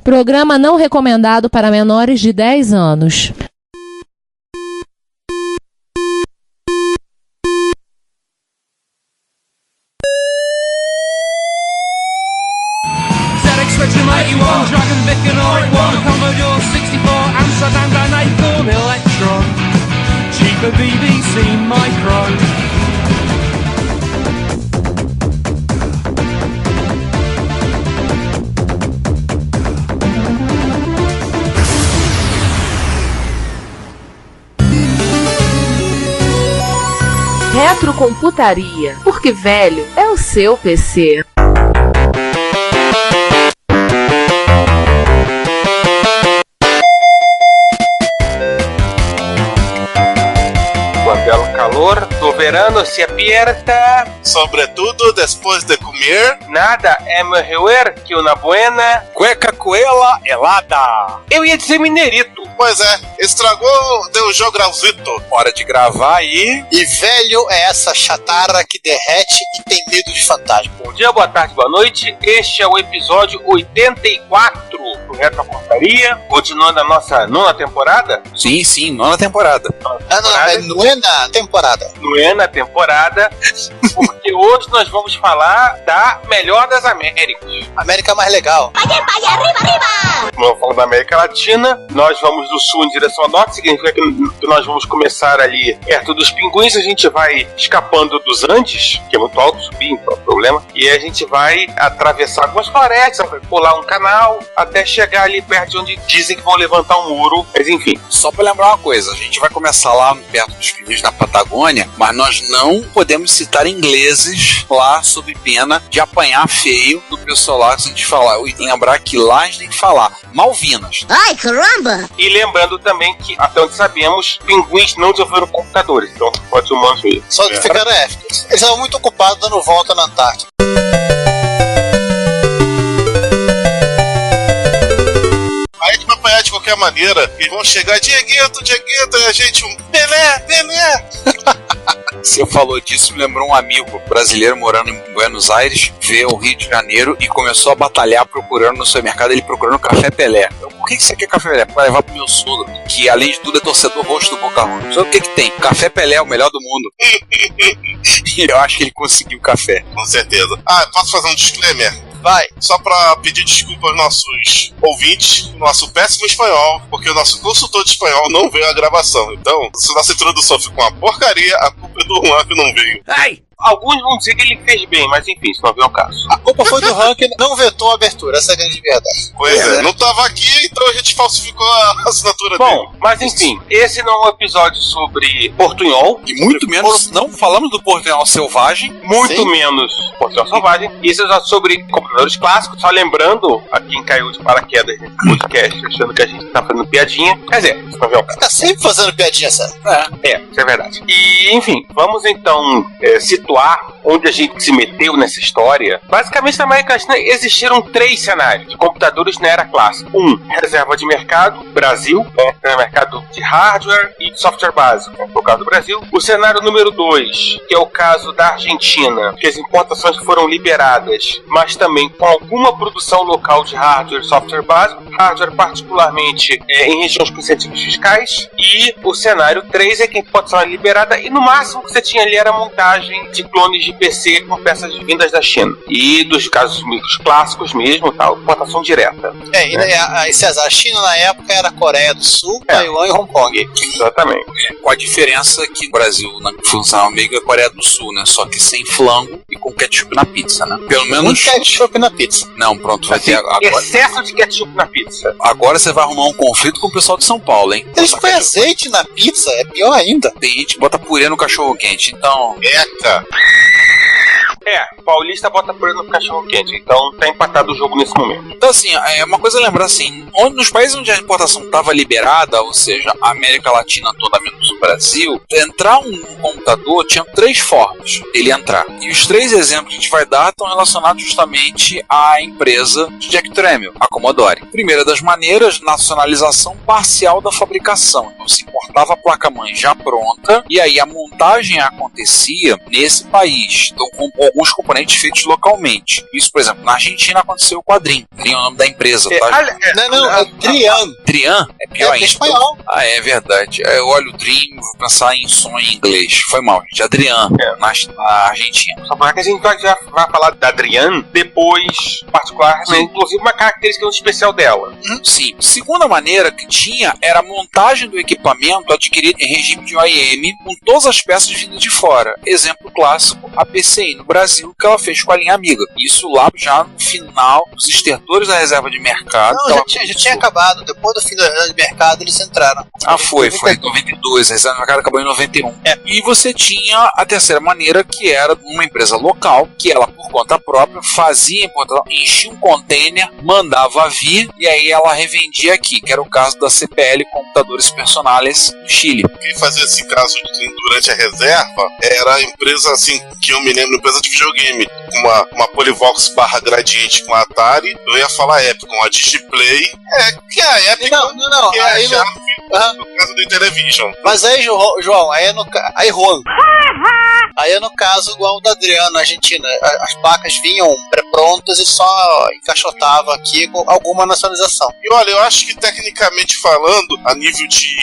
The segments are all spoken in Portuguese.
Programa não recomendado para menores de 10 anos. Dragon Vic and R1, Commodore 64, Amsterdam and Acorn Electron, cheaper BBC Micro. Retrocomputaria, porque velho é o seu PC. Quando o calor do verano se aperta, sobretudo depois de comer, nada é melhor que uma buena cueca coela helada. Eu ia dizer mineirito. Pois é, estragou, deu jogralzito. Hora de gravar aí. E velho é essa chatarra que derrete e tem medo de fantasma. Bom dia, boa tarde, boa noite. Este é o episódio 84 do Retrocomputaria, continuando a nossa nona temporada. Sim, nona temporada. É nona temporada. Nona temporada, porque hoje nós vamos falar da melhor das Américas. América mais legal. Arriba! Vamos falar da América Latina, nós vamos do sul em direção ao norte, significa que nós vamos começar ali perto dos Pinguins, a gente vai escapando dos Andes, que é muito alto, subir, não é problema, e a gente vai atravessar algumas florestas, vai pular um canal, até chegar ali perto de onde dizem que vão levantar um muro, mas enfim. Só pra lembrar uma coisa, a gente vai começar lá perto dos Pinguins na Patagônia, mas nós não podemos citar ingleses lá sob pena de apanhar feio do pessoal lá que a gente falar, e lembrar que lá a gente tem que falar Malvinas. Ai, caramba! E lembrando também que, até onde sabemos, pinguins não desenvolveram computadores, então pode ser humanos mesmo. Só que ficaram éficos. Eles estavam muito ocupados dando volta na Antártida. Aí a gente vai apanhar de qualquer maneira. Eles vão chegar, Dieguito, e a gente, Pelé! Você falou disso, me lembrou um amigo brasileiro morando em Buenos Aires, veio ao Rio de Janeiro e começou a batalhar procurando no supermercado, ele procurando Café Pelé. Por que você quer Café Pelé? Para levar pro meu sogro, que além de tudo é torcedor roxo do Boca Juniors. Sabe o que tem? Café Pelé é o melhor do mundo. E eu acho que ele conseguiu o café. Com certeza. Posso fazer um disclaimer? Vai. Só pra pedir desculpa aos nossos ouvintes, nosso péssimo espanhol, porque o nosso consultor de espanhol não veio à gravação. Então, se nossa introdução ficou uma porcaria, a culpa é do Juan que não veio. Ai! Alguns vão dizer que ele fez bem, mas enfim, isso não vem ao caso. A culpa foi do Juan que não vetou a abertura, essa é a grande verdade. Pois é, não tava aqui, então a gente falsificou a assinatura dele. Bom, mas enfim, esse não é um episódio sobre portunhol. E muito menos, não falamos do portunhol selvagem. Muito menos portunhol selvagem. Isso é sobre computadores clássicos, só lembrando a quem caiu de paraquedas nesse podcast, achando que a gente tá fazendo piadinha. Quer dizer, isso não vem ao caso. Tá sempre fazendo piadinha, sério. Isso é verdade. E, enfim, vamos então situar onde a gente se meteu nessa história. Basicamente, na América Latina existiram 3 cenários de computadores na era clássica. Reserva de mercado, Brasil, mercado de hardware e de software básico, no caso do Brasil. O cenário número 2, que é o caso da Argentina, que as importações foram liberadas, mas também com alguma produção local de hardware e software básico, hardware particularmente em regiões com incentivos fiscais. E o cenário 3 é que a importação é liberada e no máximo que você tinha ali era a montagem de clones de PC com peças vindas da China. E dos casos clássicos mesmo, tal, importação direta. E César, a China na época era Coreia do Sul, Taiwan e Hong Kong. Exatamente. Com a diferença que o Brasil funcionava meio que a Coreia do Sul, né? Só que sem flango e com ketchup na pizza, né? Pelo menos. Muito ketchup na pizza. Não, pronto, vai ter agora. Excesso de ketchup na pizza. Agora você vai arrumar um conflito com o pessoal de São Paulo, hein? Eles põem azeite na pizza, é pior ainda. Tem gente que bota purê no cachorro quente, então. Eca! Paulista bota purê no cachorro quente, então tá empatado o jogo nesse momento. Então assim, é uma coisa a lembrar assim, nos países onde a importação estava liberada, ou seja, a América Latina toda menos o Brasil, entrar um computador tinha 3 formas dele entrar. E os 3 exemplos que a gente vai dar estão relacionados justamente à empresa de Jack Tramiel, a Commodore. Primeira das maneiras, nacionalização parcial da fabricação. Então se importa importava a placa-mãe já pronta, e aí a montagem acontecia nesse país, então com alguns componentes feitos localmente. Isso, por exemplo, na Argentina aconteceu com a Dream. Dream é o nome da empresa, tá? Não, é Drian. Drian? É pior ainda. É espanhol. Ah, é verdade. Eu olho o Dream, vou pensar em som em inglês. Foi mal, gente. Adrian, na Argentina. Só para que a gente vai falar da Adriane depois, particular, né? Inclusive uma característica especial dela. Sim. Segunda maneira que tinha era a montagem do equipamento adquirido em regime de OEM com todas as peças vindas de fora. Exemplo clássico, a PCI no Brasil, que ela fez com a linha Amiga. Isso lá já no final, os estertores da reserva de mercado. Não, já tinha acabado. Depois do fim da reserva de mercado, eles entraram. Foi em 92. A reserva de mercado acabou em 91. E você tinha a terceira maneira, que era uma empresa local, que ela, por conta própria, fazia importação, enchia um container, mandava vir, e aí ela revendia aqui, que era o caso da CPL Computadores Personales no Chile. Quem fazia esse caso durante a reserva era a empresa, assim, que eu me lembro, empresa de videogame, com uma Polivox barra Gradiente com a Atari, eu ia falar Epic, com a Digiplay, que é a Epic, não, que é a chave do caso do Intellivision. Mas aí, João, aí é no caso igual o da Adriana, na Argentina. As placas vinham pré-prontas e só encaixotava aqui com alguma nacionalização. E olha, eu acho que tecnicamente falando, a nível de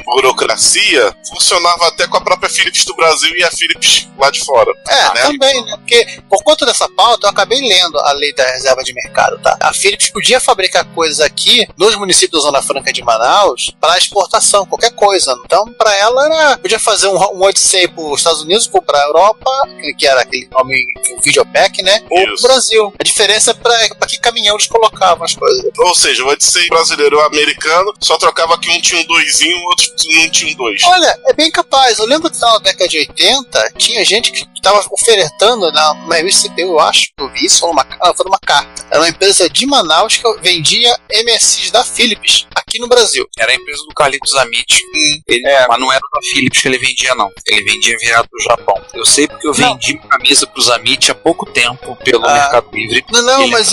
burocracia, funcionava até com a própria Philips do Brasil e a Philips lá de fora. Né? Também, né? Porque por conta dessa pauta, eu acabei lendo a lei da reserva de mercado, tá? A Philips podia fabricar coisas aqui nos municípios da Zona Franca de Manaus para exportação, qualquer coisa. Então, para ela, podia fazer um Odyssey para os Estados Unidos, para a Europa, que era aquele nome, o Videopack, né? Ou pro Brasil. A diferença é para que caminhão eles colocavam as coisas. Ou seja, o Odyssey brasileiro ou americano só trocava que um tinha um 2 e o outro não tinha um 2. Olha, é bem capaz. Eu lembro que na década de 80 tinha gente que estava ofertando na revista CPU, eu acho que eu vi isso, foi numa carta. Era uma empresa de Manaus que vendia MSIs da Philips aqui no Brasil. Era a empresa do Carlitos Amit. Mas não era da Philips que ele vendia, não. Ele vendia virado pro Japão. Eu sei porque eu vendi camisa pros Amit há pouco tempo pelo Mercado Livre. Mas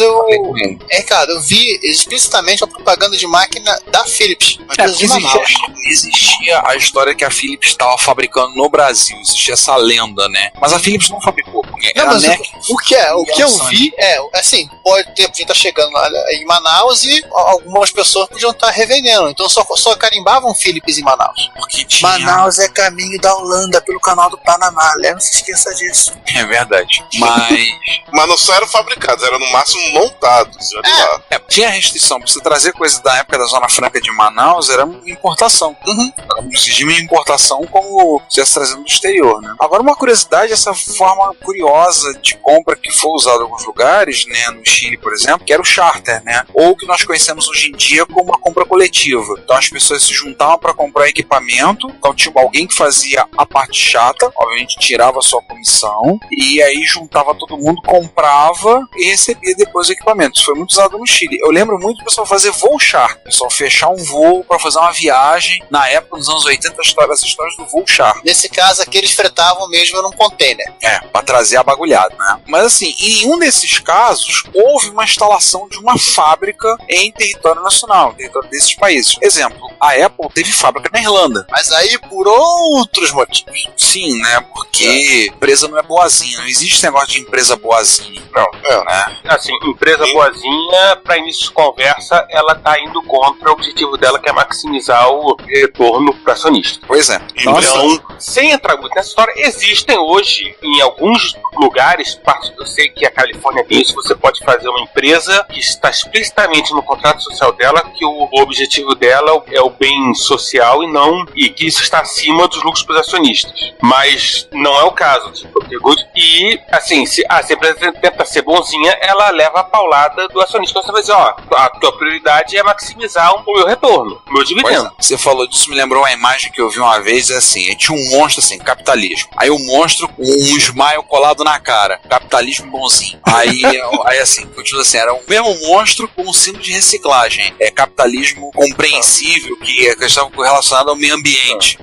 cara, eu vi explicitamente a propaganda de máquina da Philips. Existia a história que a Philips estava fabricando no Brasil. Existia essa lenda, né? Mas a Philips não fabricou. O que eu vi assim, pode ter gente tá chegando lá em Manaus e algumas pessoas podiam estar revendendo. Então só carimbavam Philips em Manaus. Porque tinha... Manaus é caminho da Holanda pelo canal do Panamá. Não se esqueça disso. É verdade. Mas não só eram fabricados, eram no máximo montados. Tinha restrição. Pra você trazer coisas da época da Zona Franca de Manaus, era importação. Era um regime de importação como se estivesse trazendo do exterior, né? Agora, uma curiosidade, essa forma curiosa de compra que foi usada em alguns lugares, né? No Chile, por exemplo, que era o charter, né? Ou que nós conhecemos hoje em dia como a compra coletiva. Então as pessoas se juntavam para comprar equipamento. Então tinha alguém que fazia a parte chata, obviamente tirava a sua comissão, e aí juntava todo mundo, comprava e recebia depois o equipamento. Isso foi muito usado no Chile. Eu lembro muito do pessoal fazer voo charter. O pessoal fechar um voo para fazer uma viagem. Na época, nos anos 80, as histórias do voo charter. Nesse caso aqui, eles fretavam mesmo num container. Para trazer a bagulhada, né? Mas assim, em um desses casos, houve uma instalação de uma fábrica em território nacional, em território desses países. Exemplo, a Apple teve fábrica na Irlanda. Mas aí por outros motivos. Sim, né? Porque empresa não é boazinha. Não existe esse negócio de empresa boazinha. Né? Assim, empresa boazinha, para início de conversa, ela tá indo contra o objetivo dela, que é maximizar o retorno para acionista. Pois é. Então, sem entrar muito nessa história, existem hoje, em alguns lugares, eu sei que a Califórnia tem isso, você pode fazer uma empresa que está explicitamente no contrato social dela, que o objetivo dela é o bem social e que isso está acima dos lucros para os acionistas. Mas não é o caso. E, assim, se a empresa tenta ser bonzinha, ela leva a paulada do acionista. Então você vai dizer, a tua prioridade é maximizar o meu retorno, o meu dividendo. Você falou disso, me lembrou uma imagem que eu vi uma vez, assim, tinha um monstro, assim, capitalismo. Aí o monstro com um smile colado na cara. Capitalismo bonzinho. Aí assim, continua assim, era o mesmo monstro com um símbolo de reciclagem. É capitalismo compreensível, que estava relacionado ao meio ambiente.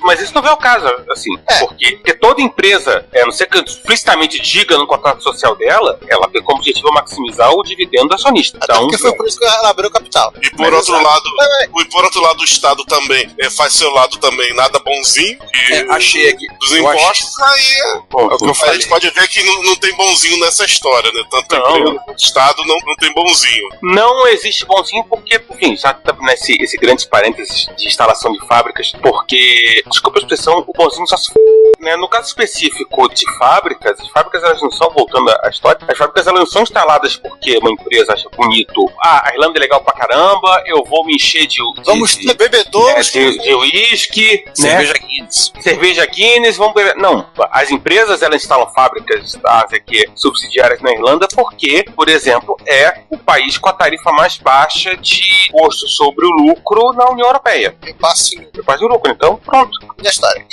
Mas isso não é o caso, assim, porque toda empresa, a não ser que explicitamente diga no contrato social dela, ela tem como objetivo maximizar o dividendo do acionista. Até porque foi por isso que ela abriu o capital. E por outro lado, o Estado também faz seu lado também nada bonzinho. Achei aqui. Dos impostos, a gente pode ver que não tem bonzinho nessa história, né? Tanto o Estado não tem bonzinho. Não existe bonzinho porque, enfim, já tá nesse grande parênteses de instalação de fábricas, porque, desculpa a expressão, o bonzinho só se né? No caso específico de fábricas, as fábricas elas não são, voltando à história, as fábricas elas não são instaladas porque uma empresa acha bonito, a Irlanda é legal pra caramba, eu vou me encher de bebedouros, de uísque, cerveja Guinness. Cerveja Guinness, vamos beber. Não, as empresas elas instalam fábricas subsidiárias na Irlanda porque, por exemplo, é o país com a tarifa mais baixa de imposto sobre o lucro na União Europeia. Repasse de lucro, então pronto. Minha história.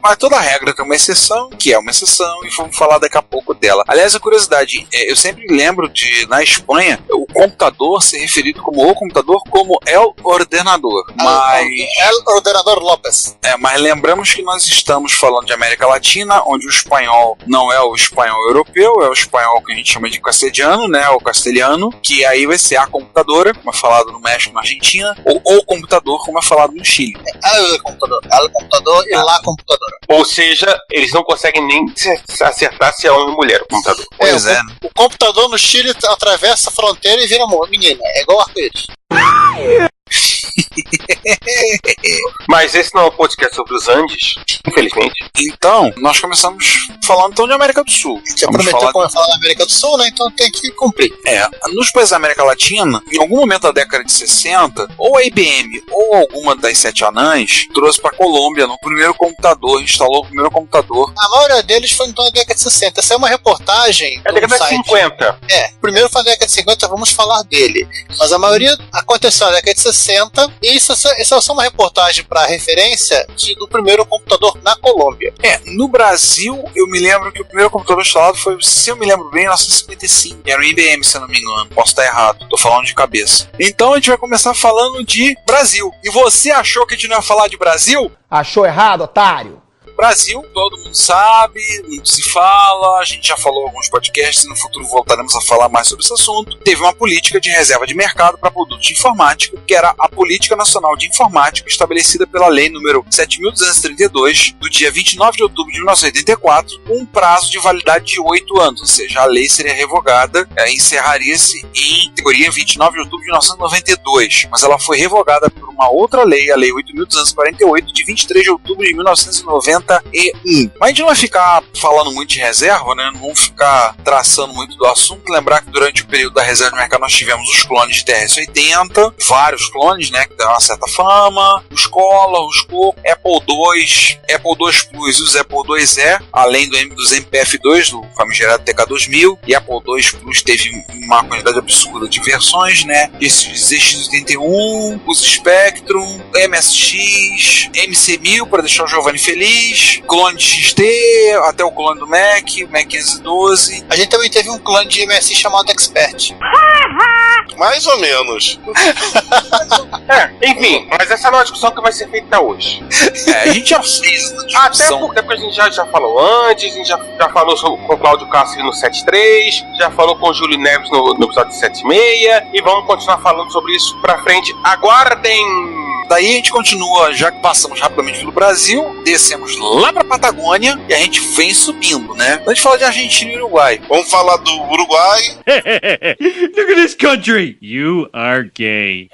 Mas toda regra tem uma exceção, que é uma exceção, e vamos falar daqui a pouco dela. Aliás, a curiosidade, eu sempre lembro de, na Espanha, o computador ser referido como o computador como El Ordenador. El Ordenador López. Mas lembramos que nós estamos falando de América Latina, onde o espanhol não é o espanhol europeu, é o espanhol que a gente chama de castelhano, né, o castelhano, que aí vai ser a computadora, como é falado no México, na Argentina, ou o computador, como é falado no Chile. El computador e lá computadora. Ou seja, eles não conseguem nem acertar se é homem ou mulher o computador. O computador no Chile atravessa a fronteira e vira menina. É igual arco-íris. Mas esse não é um podcast sobre os Andes, infelizmente. Então, nós começamos falando então de América do Sul. Você prometeu como falar da América do Sul, né? Então tem que cumprir. Nos países da América Latina, em algum momento da década de 60, ou a IBM ou alguma das Sete Anãs trouxe para a Colômbia no primeiro computador, instalou o primeiro computador. A maioria deles foi então na década de 60. Essa é uma reportagem. É a década de 50. Primeiro foi na década de 50, vamos falar dele. Mas a maioria aconteceu na década de 60 e isso é só uma reportagem para referência do primeiro computador na Colômbia. No Brasil, eu me lembro que o primeiro computador instalado foi, se eu me lembro bem, em 1955. Era um IBM, se eu não me engano. Posso estar errado, tô falando de cabeça. Então a gente vai começar falando de Brasil. E você achou que a gente não ia falar de Brasil? Achou errado, otário? Brasil, todo mundo sabe, muito se fala, a gente já falou em alguns podcasts e no futuro voltaremos a falar mais sobre esse assunto. Teve uma política de reserva de mercado para produtos de informática, que era a Política Nacional de Informática, estabelecida pela Lei número 7.232, do dia 29 de outubro de 1984, com um prazo de validade de 8 anos, ou seja, a lei seria revogada, encerraria-se em teoria 29 de outubro de 1992, mas ela foi revogada por uma outra lei, a Lei 8.248, de 23 de outubro de 1991. Mas a gente não vai ficar falando muito de reserva, né? Não vamos ficar traçando muito do assunto. Lembrar que durante o período da reserva de mercado nós tivemos os clones de TRS-80, vários clones, né? Que deram uma certa fama, os Cola, os Coco, Apple II, Apple II Plus e os Apple IIe, além dos MPF2, do famigerado TK2000, e Apple II Plus teve uma quantidade absurda de versões, né? Esses ZX81, os Spectrum, MSX, MC1000 para deixar o Giovanni feliz, clone de XT, até o clone do Mac, o Mac 512. A gente também teve um clone de MSI chamado Expert. Mais ou menos. Enfim, mas essa não é uma discussão que vai ser feita hoje. A gente já fez essa discussão. Até porque a gente já falou antes, a gente já falou com o Cláudio Castro no 73, já falou com o Júlio Neves no episódio 76, e vamos continuar falando sobre isso pra frente. Aguardem! Daí a gente continua, já que passamos rapidamente pelo Brasil, descemos lá pra Patagônia e a gente vem subindo, né? A gente fala de Argentina e Uruguai. Vamos falar do Uruguai. Look at this country. You are gay.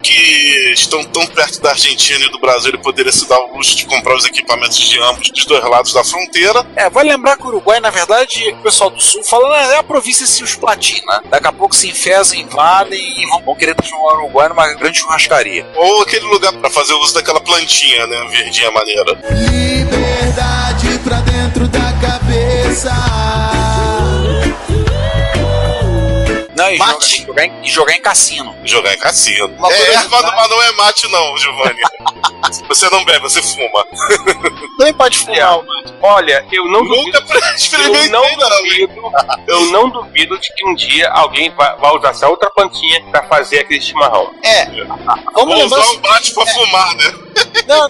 Que estão tão perto da Argentina e do Brasil, ele poderia se dar o luxo de comprar os equipamentos de ambos dos dois lados da fronteira. Vai lembrar que o Uruguai, na verdade, o pessoal do Sul fala, é a província Cisplatina. Daqui a pouco se enfesam, invadem e vão querer transformar o Uruguai numa grande churrascaria. Ou aquele lugar para fazer uso daquela plantinha, né? Verdinha maneira. Liberdade pra dentro da cabeça. e jogar em cassino. Jogar em cassino. Uma curiosidade. Mas não é mate não, Giovanni. Você não bebe, você fuma. Nem pode fumar. Olha, eu não Nunca experimentei, eu não duvido de que um dia alguém vai usar essa outra plantinha pra fazer aquele chimarrão. Vamos Vou lembrar. usar um bate pra fumar, né?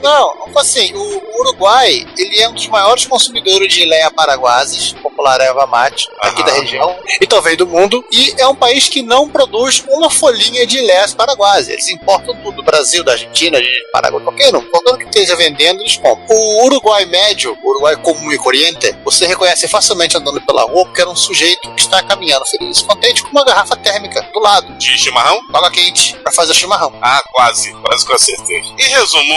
Não. Assim, o Uruguai, ele é um dos maiores consumidores de Lea paraguasis, popular erva mate, aqui da região, e talvez do mundo, e é um país que não produz uma folhinha de Leas paraguasis. Eles importam tudo, do Brasil, da Argentina, de Paraguai, qualquer um que esteja vendendo, eles compram. O Uruguai médio, o Uruguai comum e corriente, você reconhece facilmente andando pela rua, porque era um sujeito que está caminhando feliz e contente com uma garrafa térmica do lado. De chimarrão? Água quente, pra fazer chimarrão. Quase que eu acertei. Em resumo,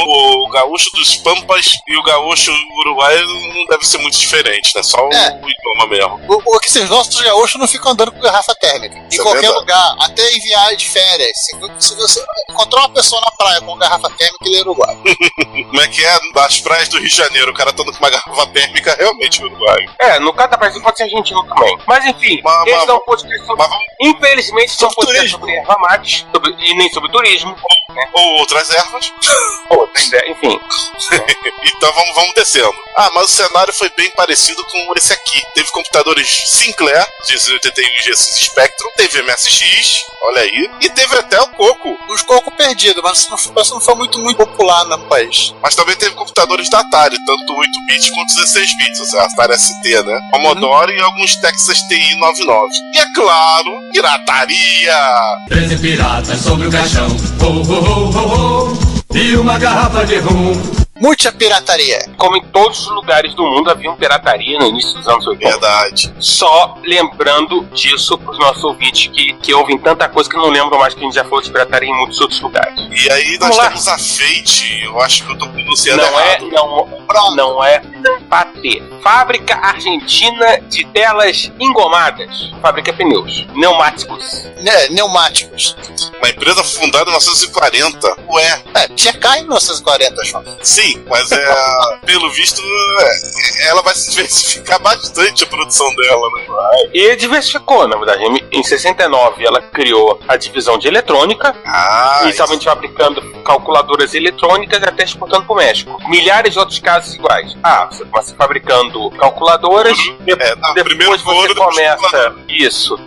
o gaúcho dos Pampas e o gaúcho uruguaio não deve ser muito diferente, né? Só o idioma mesmo. Porque esses nossos gaúchos não ficam andando com garrafa térmica. Em qualquer lugar, até em viagem de férias. Se você encontrar uma pessoa na praia com garrafa térmica, ele é uruguaio. Como é que é? Das praias do Rio de Janeiro, o cara tá com uma garrafa térmica, realmente uruguaio. No caso da Brasil pode ser argentino também. Mas enfim, esse não pode ter sobre... Infelizmente, não pode ter sobre erva mate e nem sobre turismo. Né? Ou outras ervas. Enfim. Então vamos descendo. Mas o cenário foi bem parecido com esse aqui. Teve computadores Sinclair, G81 e G6 Spectrum, teve MSX, olha aí, e teve até o Coco. Os Coco perdidos, mas isso não foi muito popular no país. Mas também teve computadores da Atari, tanto 8-bit quanto 16-bits, ou seja, Atari ST, né? Commodore e alguns Texas TI 99. E é claro, pirataria! 13 piratas sobre o caixão, e uma garrafa de rum. Muita pirataria. Como em todos os lugares do mundo havia pirataria no início dos anos 80. Verdade. Só lembrando disso pros nossos ouvintes que ouvem tanta coisa que não lembram mais que a gente já falou de pirataria em muitos outros lugares. E aí nós temos a Fate, eu acho que eu tô pronunciando errado. Não é Pate. Fábrica Argentina de Telas Engomadas. Fabrica pneus. Pneumáticos. Pneumáticos. Uma empresa fundada em 1940. Tinha carro em 1940, João. Sim, mas pelo visto ela vai se diversificar bastante a produção dela, né? E diversificou, na verdade. Em 69 ela criou a divisão de eletrônica, inicialmente fabricando calculadoras eletrônicas e até exportando para o México. Milhares de outros casos iguais. Você começa fabricando calculadoras,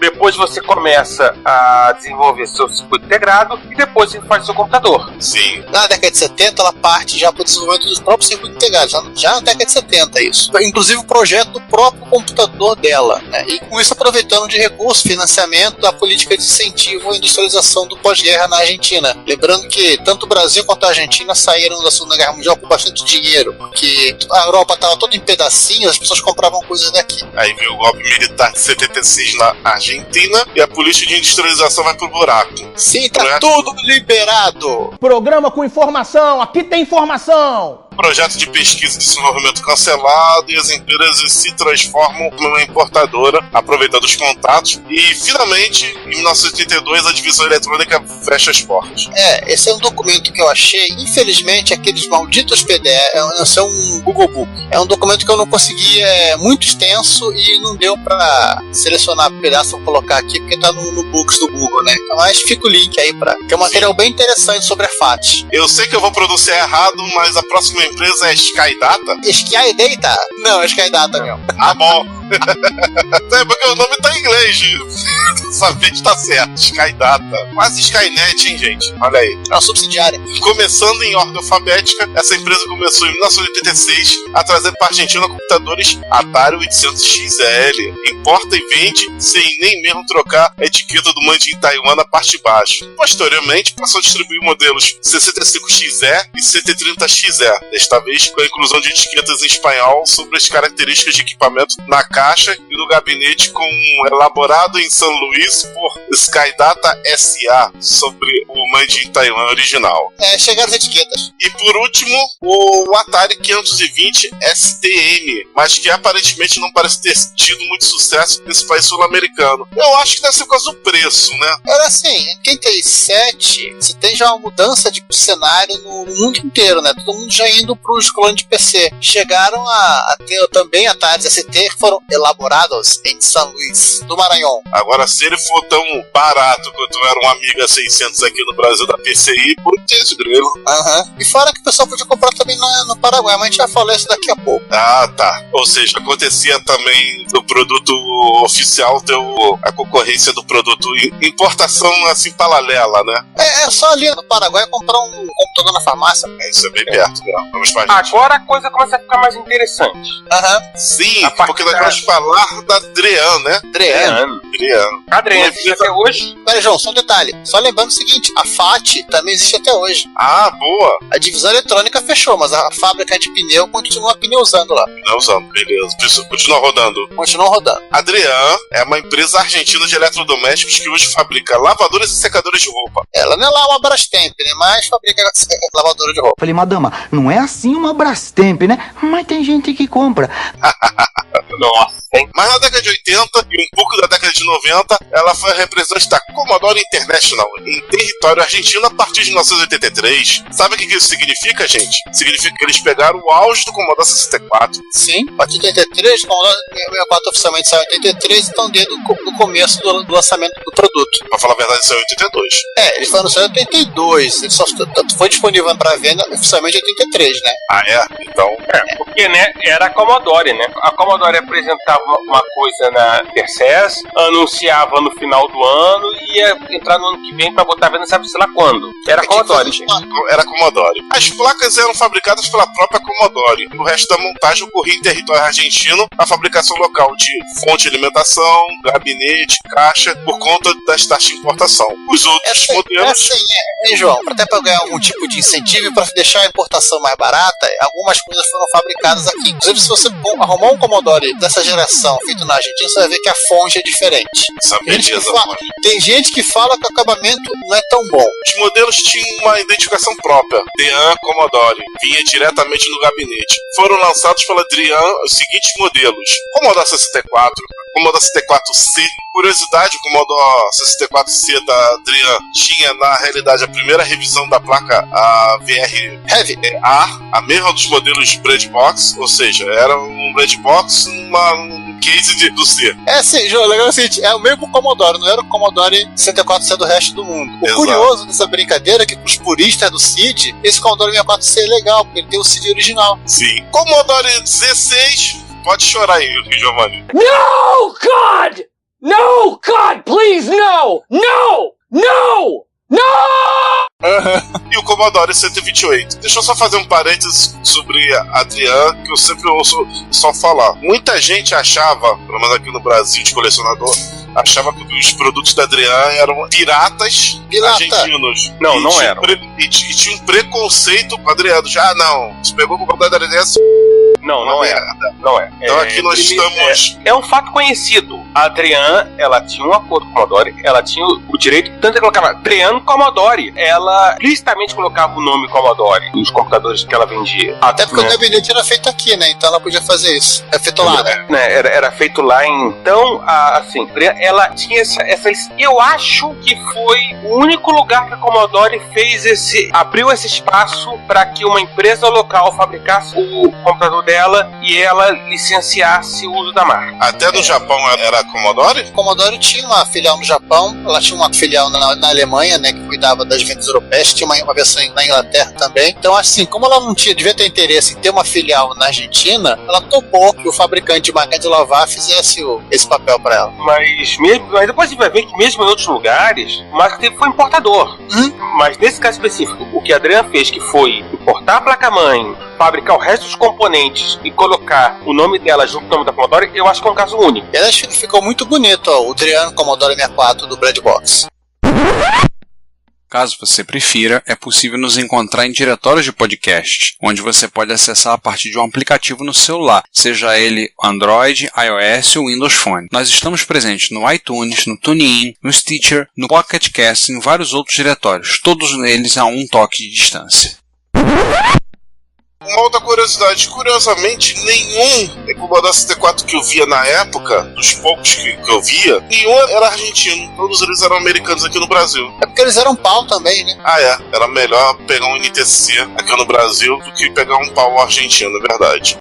depois você começa a desenvolver seu circuito integrado e depois você faz seu computador. Sim. Na década de 70 ela parte já para o desenvolvimento dos próprios circuitos integrados, já na década de 70 isso. Inclusive o projeto do próprio computador dela, né? E com isso aproveitando de recursos, financiamento da política de incentivo à industrialização do pós-guerra na Argentina. Lembrando que tanto o Brasil quanto a Argentina saíram da Segunda Guerra Mundial com bastante dinheiro, porque a Europa estava toda em pedacinhos, as pessoas compravam coisas daqui. Aí veio o golpe militar de 76 na Argentina e a política de industrialização vai pro buraco. Sim, tá tudo liberado. Programa com informação, aqui tem informação. Projeto de pesquisa e desenvolvimento cancelado e as empresas se transformam numa importadora, aproveitando os contatos. E, finalmente, em 1982, a divisão eletrônica fecha as portas. Esse é um documento que eu achei. Infelizmente, aqueles malditos PDF são um Google Book. É um documento que eu não consegui, muito extenso e não deu pra selecionar pedaço pra colocar aqui, porque tá no Books do Google, né? Mas fica o link aí que é um material bem interessante sobre a FAT. Eu sei que eu vou pronunciar errado, mas a próxima empresa é Skydata? Skydata? Não, é Skydata mesmo. Bom. Porque o nome tá em inglês. Saber que tá certo. Skydata. Quase Skynet, hein, gente? Olha aí. É uma subsidiária. Começando em ordem alfabética, essa empresa começou em 1986 a trazer para a Argentina computadores Atari 800XL. Importa e vende sem nem mesmo trocar a etiqueta do Made in Taiwan na parte de baixo. Posteriormente, passou a distribuir modelos 65XE e 130XE. Desta vez com a inclusão de etiquetas em espanhol sobre as características de equipamento na caixa e no gabinete, com elaborado em São Luís por Skydata SA sobre o Made in Taiwan original. Chegaram as etiquetas. E por último, o Atari 520 STM, mas que aparentemente não parece ter tido muito sucesso nesse país sul-americano. Eu acho que deve ser por causa do preço, né? Era assim, em 87, você tem já uma mudança de cenário no mundo inteiro, né? Todo mundo já indo para os clones de PC. Chegaram a ter também Atari ST, que foram elaborados em São Luís do Maranhão. Agora, se ele for tão barato quanto era um Amiga 600 aqui no Brasil da PCI, por que esse grilo? E fora que o pessoal podia comprar também no Paraguai, mas a gente vai falar isso daqui a pouco. Ah, tá. Ou seja, acontecia também do produto oficial ter a concorrência do produto importação assim paralela, né? É só ali no Paraguai comprar um computador na farmácia. Isso é bem perto, né? Vamos pra gente. Agora a coisa começa a ficar mais interessante. Sim, porque nós vamos falar da Adrian, né? Adrian. Adrian existe até hoje. Pera, João, só um detalhe. Só lembrando o seguinte, a FAT também existe até hoje. Ah, boa. A divisão eletrônica fechou, mas a fábrica de pneu continua pneusando lá. Pneusando, beleza. Continua rodando. Continua rodando. Adrian é uma empresa argentina de eletrodomésticos que hoje fabrica lavadoras e secadores de roupa. Ela não é lá uma Brastemp, né? Mas fabrica lavadora de roupa. Falei, madama, não é assim uma Brastemp, né? Mas tem gente que compra. Nossa, hein? Mas na década de 80 e um pouco da década de 90, ela foi a representante da Commodore International em território argentino a partir de 1983. Sabe o que isso significa, gente? Significa que eles pegaram o auge do Commodore 64. Sim, a partir de 83, o Commodore 64 oficialmente saiu em 83, então desde o começo do lançamento do produto. Pra falar a verdade, saiu em 82. Ele foi anunciado em 82, ele só foi disponível para venda oficialmente em 83, né? Ah, é? Então... porque, né, era a Commodore, né? A Commodore apresentava uma coisa na Intercess, anunciava no final do ano e ia entrar no ano que vem pra botar a venda, sabe-se lá quando. Era a Commodore, gente. Era a Commodore. As placas eram fabricadas pela própria Commodore. O resto da montagem ocorria em território argentino, a fabricação local de fonte de alimentação, gabinete, caixa, por conta das taxas de importação. Os outros modelos... João, até para ganhar algum tipo de incentivo para deixar a importação mais barata, algumas coisas foram fabricadas aqui. Inclusive, se você arrumar um Commodore dessa geração feito na Argentina, você vai ver que a fonte é diferente. Tem gente que fala que o acabamento não é tão bom. Os modelos tinham uma identificação própria. Adrian Commodore vinha diretamente no gabinete. Foram lançados pela Adrian os seguintes modelos: Commodore 64, Commodore 64C. Curiosidade, o Commodore 64C da Adrian tinha, na realidade, a primeira revisão da placa, a VR Heavy A mesma dos modelos Breadbox, ou seja, era um Breadbox, um case do C. Sim, João, legal é o seguinte, é o mesmo Commodore, não era o Commodore 64C do resto do mundo. O Exato. Curioso dessa brincadeira é que pros puristas do CID, esse Commodore 64C é legal, porque ele tem o CID original. Sim. Commodore 16, pode chorar aí, Giovanni. No, God! No, God, please, no! No! No! No! E o Commodore 128. Deixa eu só fazer um parênteses sobre a Adrian, que eu sempre ouço só falar. Muita gente achava, pelo menos aqui no Brasil, de colecionador, achava que os produtos da Adrian eram piratas argentinos. Não eram. E tinha um preconceito com a Adrian. Já não, você pegou o Commodore da Adrian. Não é. Então aqui nós estamos... É um fato conhecido. A Adrian, ela tinha um acordo com o Commodore, ela tinha o direito, tanto que colocava Adrian Commodore. Ela explicitamente colocava o nome Commodore nos computadores que ela vendia. Até porque o gabinete era feito aqui, né? Então ela podia fazer isso. É feito lá, né? Era feito lá, então, assim, ela tinha essa... Eu acho que foi o único lugar que a Commodore abriu esse espaço para que uma empresa local fabricasse o computador dela e ela licenciasse o uso da marca. Até no Japão era a Commodore? A Commodore tinha uma filial no Japão, ela tinha uma filial na Alemanha, né, que cuidava das vendas europeias, tinha uma versão na Inglaterra também. Então, assim, como ela não devia ter interesse em ter uma filial na Argentina, ela topou que o fabricante de máquina de lavar fizesse esse papel para ela. Mas depois a gente vai ver que mesmo em outros lugares, o marketing foi importador. Mas nesse caso específico, o que a Adrian fez, que foi importar a placa-mãe, fabricar o resto dos componentes e colocar o nome dela junto com o nome da Commodore, eu acho que é um caso único. E ela ficou muito bonito, ó, o Adrian Commodore 64 do Breadbox. Caso você prefira, é possível nos encontrar em diretórios de podcast, onde você pode acessar a partir de um aplicativo no celular, seja ele Android, iOS ou Windows Phone. Nós estamos presentes no iTunes, no TuneIn, no Stitcher, no Pocket Cast e em vários outros diretórios, todos eles a um toque de distância. uma outra curiosidade. Curiosamente, nenhum Commodore 64 que eu via na época, dos poucos que eu via, nenhum era argentino. Todos eles eram americanos aqui no Brasil. É porque eles eram pau também, né? Ah, é. Era melhor pegar um NTC aqui no Brasil do que pegar um pau argentino, é verdade.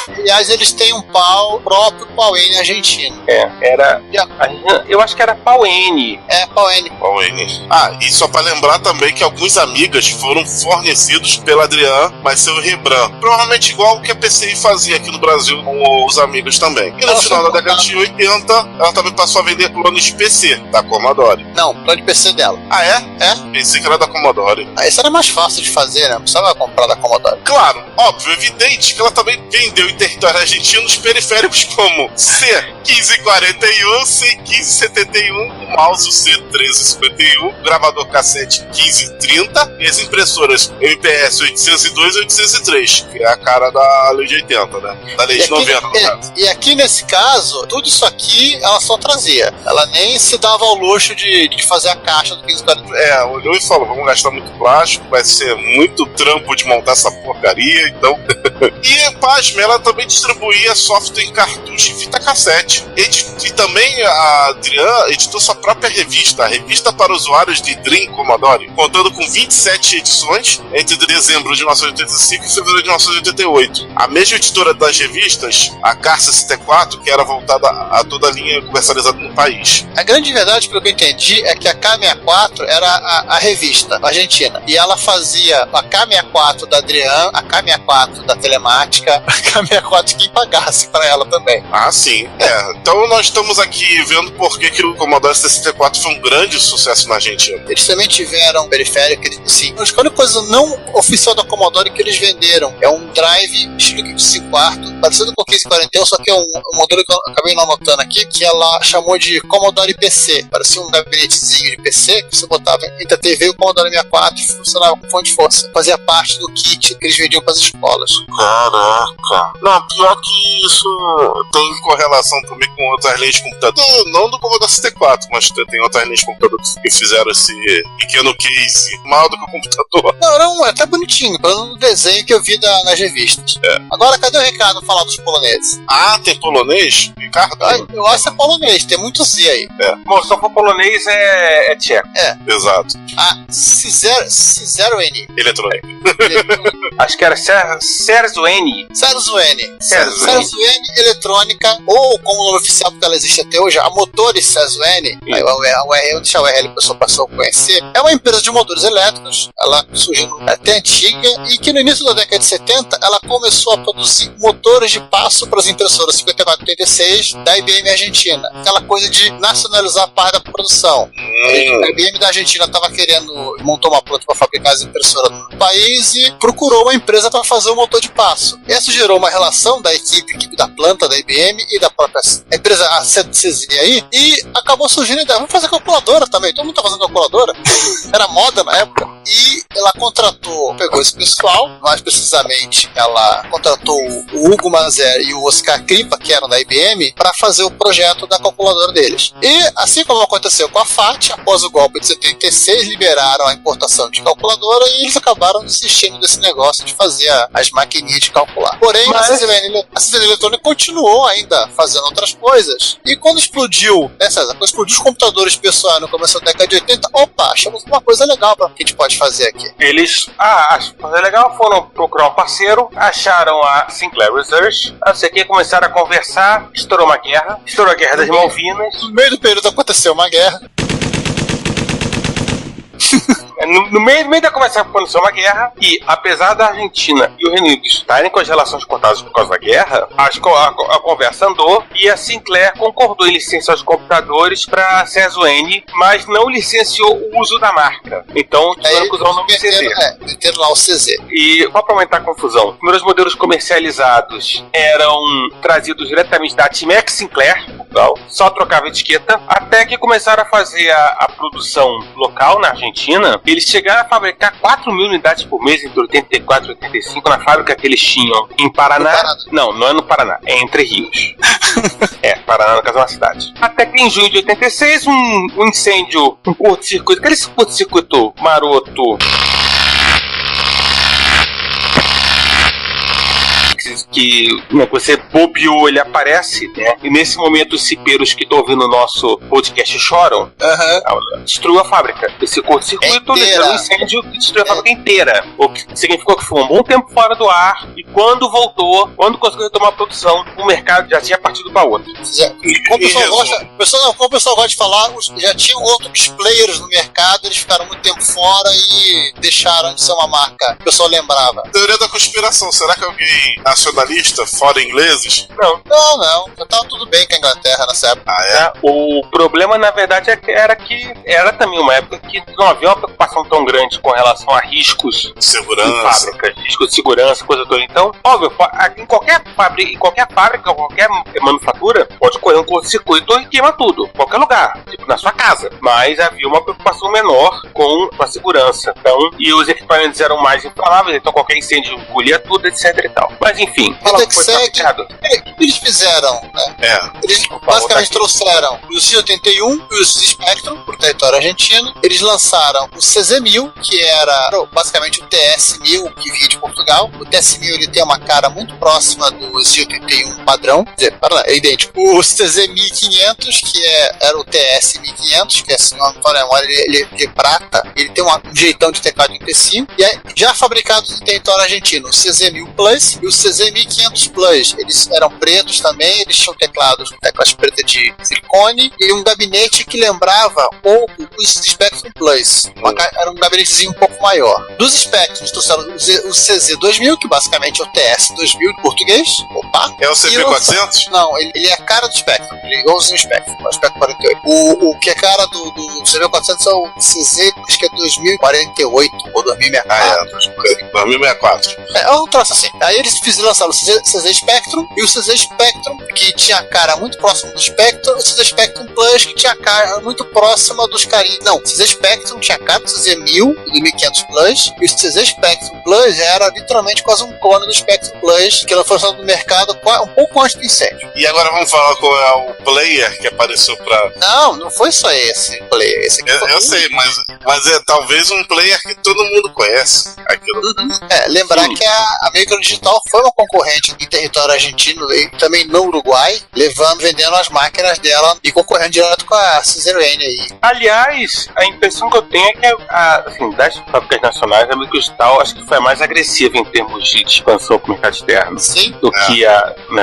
Aliás, eles têm um pau próprio pau N argentino. Era... Eu acho que era pau N. É, pau N. Pau N. Ah, e só pra lembrar também que alguns amigas foram fornecidos pela Adrian, mas seu Rebran. Provavelmente igual o que a PCI fazia aqui no Brasil com os amigos também. E no final da década de 80, ela também passou a vender clones PC da Commodore. Não, clone PC dela. Ah, é? É? Pensei que era da Commodore. Ah, isso era mais fácil de fazer, né? Não precisava comprar da Commodore. Claro, óbvio, evidente que ela também vendeu em território argentino os periféricos como C1541, C1571, o mouse C1351, gravador cassete 1530 e as impressoras MPS 802 e 803, que é a cara da lei de 80, né? Da lei de 90, no caso. E aqui nesse caso, tudo isso aqui ela só trazia. Ela nem se dava ao luxo de fazer a caixa do 1540. É, olhou e falou, vamos gastar muito plástico, vai ser muito trampo de montar essa porcaria, então... E, pasme, ela também distribuía software em cartucho e fita cassete. E também a Adrian editou sua própria revista, a Revista para Usuários de Dream Commodore, contando com 27 edições entre dezembro de 1985 e fevereiro de 1988. A mesma editora das revistas, a Car 64, que era voltada a toda a linha comercializada no país. A grande verdade, pelo que eu entendi, é que a K64 era a revista argentina. E ela fazia a K64 da Adrian, a K64 da Telemática, a K64 quem pagasse pra ela também. Ah, sim. Então nós estamos aqui vendo por que o Commodore 64 foi um grande sucesso na Argentina. Eles também tiveram periférico, sim. A única coisa não oficial da Commodore que eles venderam é um drive estilo 5 quartos, parecido com o 1541, só que é um modelo que eu acabei não anotando aqui, que ela chamou de Commodore PC. Parecia um gabinetezinho de PC que você botava entre a TV e o Commodore 64 e funcionava com fonte de força. Fazia parte do kit que eles vendiam para as escolas. Caraca. Não, pior que isso tem correlação também com outras linhas de computador. Não do Commodore 64, mas tem outras linhas de computador que fizeram esse pequeno case mal do que o computador. Não, é até bonitinho, pelo desenho que eu vi nas revistas. Agora, cadê o Ricardo falar dos poloneses? Ah, tem polonês? Ricardo? Eu acho que é polonês, tem muito Z aí. Bom, se não for polonês, é tcheco. Exato. Ah, C0N. Eletrônica. Acho que era Serzo N. Serzo N Eletrônica, ou como o nome oficial, porque ela existe até hoje, a Motores Serzo N. Vou deixar o URL que o pessoal passou a conhecer. É uma empresa de motores elétricos. Ela surgiu até antiga e que no início da década de 70 ela começou a produzir motores de passo para as impressoras 5486 da IBM Argentina. Aquela coisa de nacionalizar a parte da produção. A IBM da Argentina estava montou uma planta para fabricar as impressoras no país e procurou uma empresa para fazer o motor de passo. Essa gerou uma relação da equipe da planta da IBM e da própria empresa a CZ aí, e acabou surgindo a ideia, vamos fazer calculadora também. Todo mundo tá fazendo calculadora. Era moda na época. E ela pegou esse pessoal, mais precisamente ela contratou o Hugo Manzer e o Oscar Kripa, que eram da IBM, para fazer o projeto da calculadora deles. E assim como aconteceu com a FAT, após o golpe de 76, liberaram a importação de calculadora e eles acabaram desistindo desse negócio de fazer as maquininhas de calcular. Porém, a CZN Eletrônica continuou ainda fazendo outras coisas. E quando explodiu, né, César? Quando explodiu os computadores pessoais no começo da década de 80, achamos uma coisa legal para que a gente pode fazer aqui. Eles, coisa legal, foram procurar um parceiro, acharam a Sinclair Research, assim que começaram a conversar, estourou a guerra das Malvinas. No meio do período aconteceu uma guerra. No meio da conversa aconteceu uma guerra e, apesar da Argentina e o Reino Unido estarem com as relações cortadas por causa da guerra, a conversa andou e a Sinclair concordou em licenciar os computadores para a Serzo N, mas não licenciou o uso da marca. Então, tiveram que usar o nome CZ. Meteram lá o CZ. E, só para aumentar a confusão, os primeiros modelos comercializados eram trazidos diretamente da Timex Sinclair, só trocava etiqueta, até que começaram a fazer a produção local na Argentina. Eles chegaram a fabricar 4 mil unidades por mês entre 84 e 85 na fábrica que eles tinham em Paraná. Não é no Paraná, é Entre Rios. Paraná, no caso, é uma cidade. Até que em junho de 86, um incêndio, um curto-circuito, aquele curto-circuito maroto, que você bobeou, ele aparece, né? E nesse momento os cipeiros que estão ouvindo o nosso podcast choram. Destruiu a fábrica. Esse curto-circuito gerou um incêndio e destruiu a fábrica inteira. O que significou que foi um bom tempo fora do ar, e quando voltou, quando conseguiu retomar a produção, o mercado já tinha partido para outro. Como o pessoal gosta de falar, já tinham outros players no mercado, eles ficaram muito tempo fora e deixaram de ser uma marca. O pessoal lembrava. Teoria da conspiração, será que alguém nacionalista, fora ingleses? Não. Já tava tudo bem com a Inglaterra nessa época. O problema, na verdade, era que era também uma época que não havia uma preocupação tão grande com relação a riscos de segurança, em fábricas, riscos de segurança, coisa toda. Então, óbvio, em qualquer fábrica, qualquer manufatura, pode correr um curto-circuito e queima tudo, em qualquer lugar, tipo na sua casa. Mas havia uma preocupação menor com a segurança. Então, e os equipamentos eram mais inflamáveis, então qualquer incêndio engolia tudo, etc e tal. Mas enfim, eles fizeram, né? Eles basicamente trouxeram os X-81 e os Spectrum pro território argentino. Eles lançaram o CZ-1000, que era basicamente o TS-1000 que vinha de Portugal. O TS-1000 ele tem uma cara muito próxima do X-81 padrão, quer dizer, é idêntico. O CZ-1500, que era o TS-1500, que é, se não me engano, ele é de prata, ele tem um jeitão de teclado de 35, e é já fabricado no território argentino, o CZ-1000 Plus e o CZ-1500 Plus. Eles eram pretos também, eles tinham tecladas pretas de silicone e um gabinete que lembrava um pouco os Spectrum Plus. Era um gabinetezinho um pouco maior. Dos Spectrum, trouxeram o CZ-2000, que basicamente é o TS-2000 em português. É o CP400? Não, ele é a cara do Spectrum. Ele usa o Spectrum, o Spectrum 48. O que é cara do CP400 é o CZ, acho que é 2048 ou 2064. 2064. É um troço assim. Aí eles lançaram o CZ Spectrum e o CZ Spectrum, que tinha a cara muito próxima do Spectrum, o CZ Spectrum Plus, que tinha a cara muito próxima dos carinhos. Não, o CZ Spectrum tinha a cara do CZ-1000 e do 1500 Plus, e o CZ Spectrum Plus era literalmente quase um clone do Spectrum Plus, que ela foi lançado no mercado um pouco antes do incêndio. E agora vamos falar qual é o player que apareceu pra... Não foi só esse player. Esse aqui eu sei, mas é talvez um player que todo mundo conhece. Lembrar que a Micro Digital foi uma concorrente em território argentino e também no Uruguai, vendendo as máquinas dela e concorrendo direto com a C0N aí. Aliás, a impressão que eu tenho é que das fábricas nacionais, a Micro Digital acho que foi a mais agressiva em termos de expansão para o mercado externo. Sim. Do que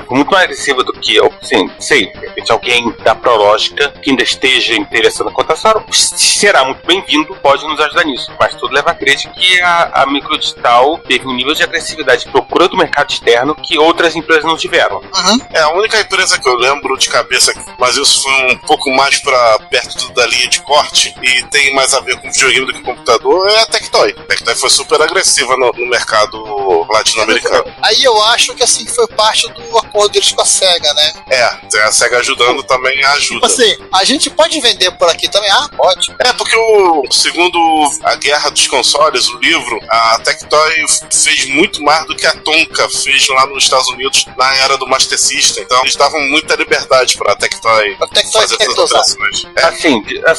foi muito mais agressiva do que de repente alguém da Prológica que ainda esteja interessado na cotação será muito bem-vindo, pode nos ajudar nisso. Mas tudo leva a crer que a Micro Digital teve um nível de agressividade de procura do mercado externo que outras empresas não tiveram. A única empresa que eu lembro de cabeça, mas isso foi um pouco mais para perto da linha de corte e tem mais a ver com videogame do que computador, é a Tectoy. A Tectoy foi super agressiva no mercado latino-americano. Aí eu acho que assim foi parte do acordo deles com a SEGA, né? A SEGA ajudando também ajuda. A gente pode vender por aqui também? Pode. Porque segundo a Guerra dos Consoles, o livro, a Tectoy fez muito mais do que a Tonka fez lá nos Estados Unidos na era do Master System. Então eles davam muita liberdade pra Tectoy fazer essas operações.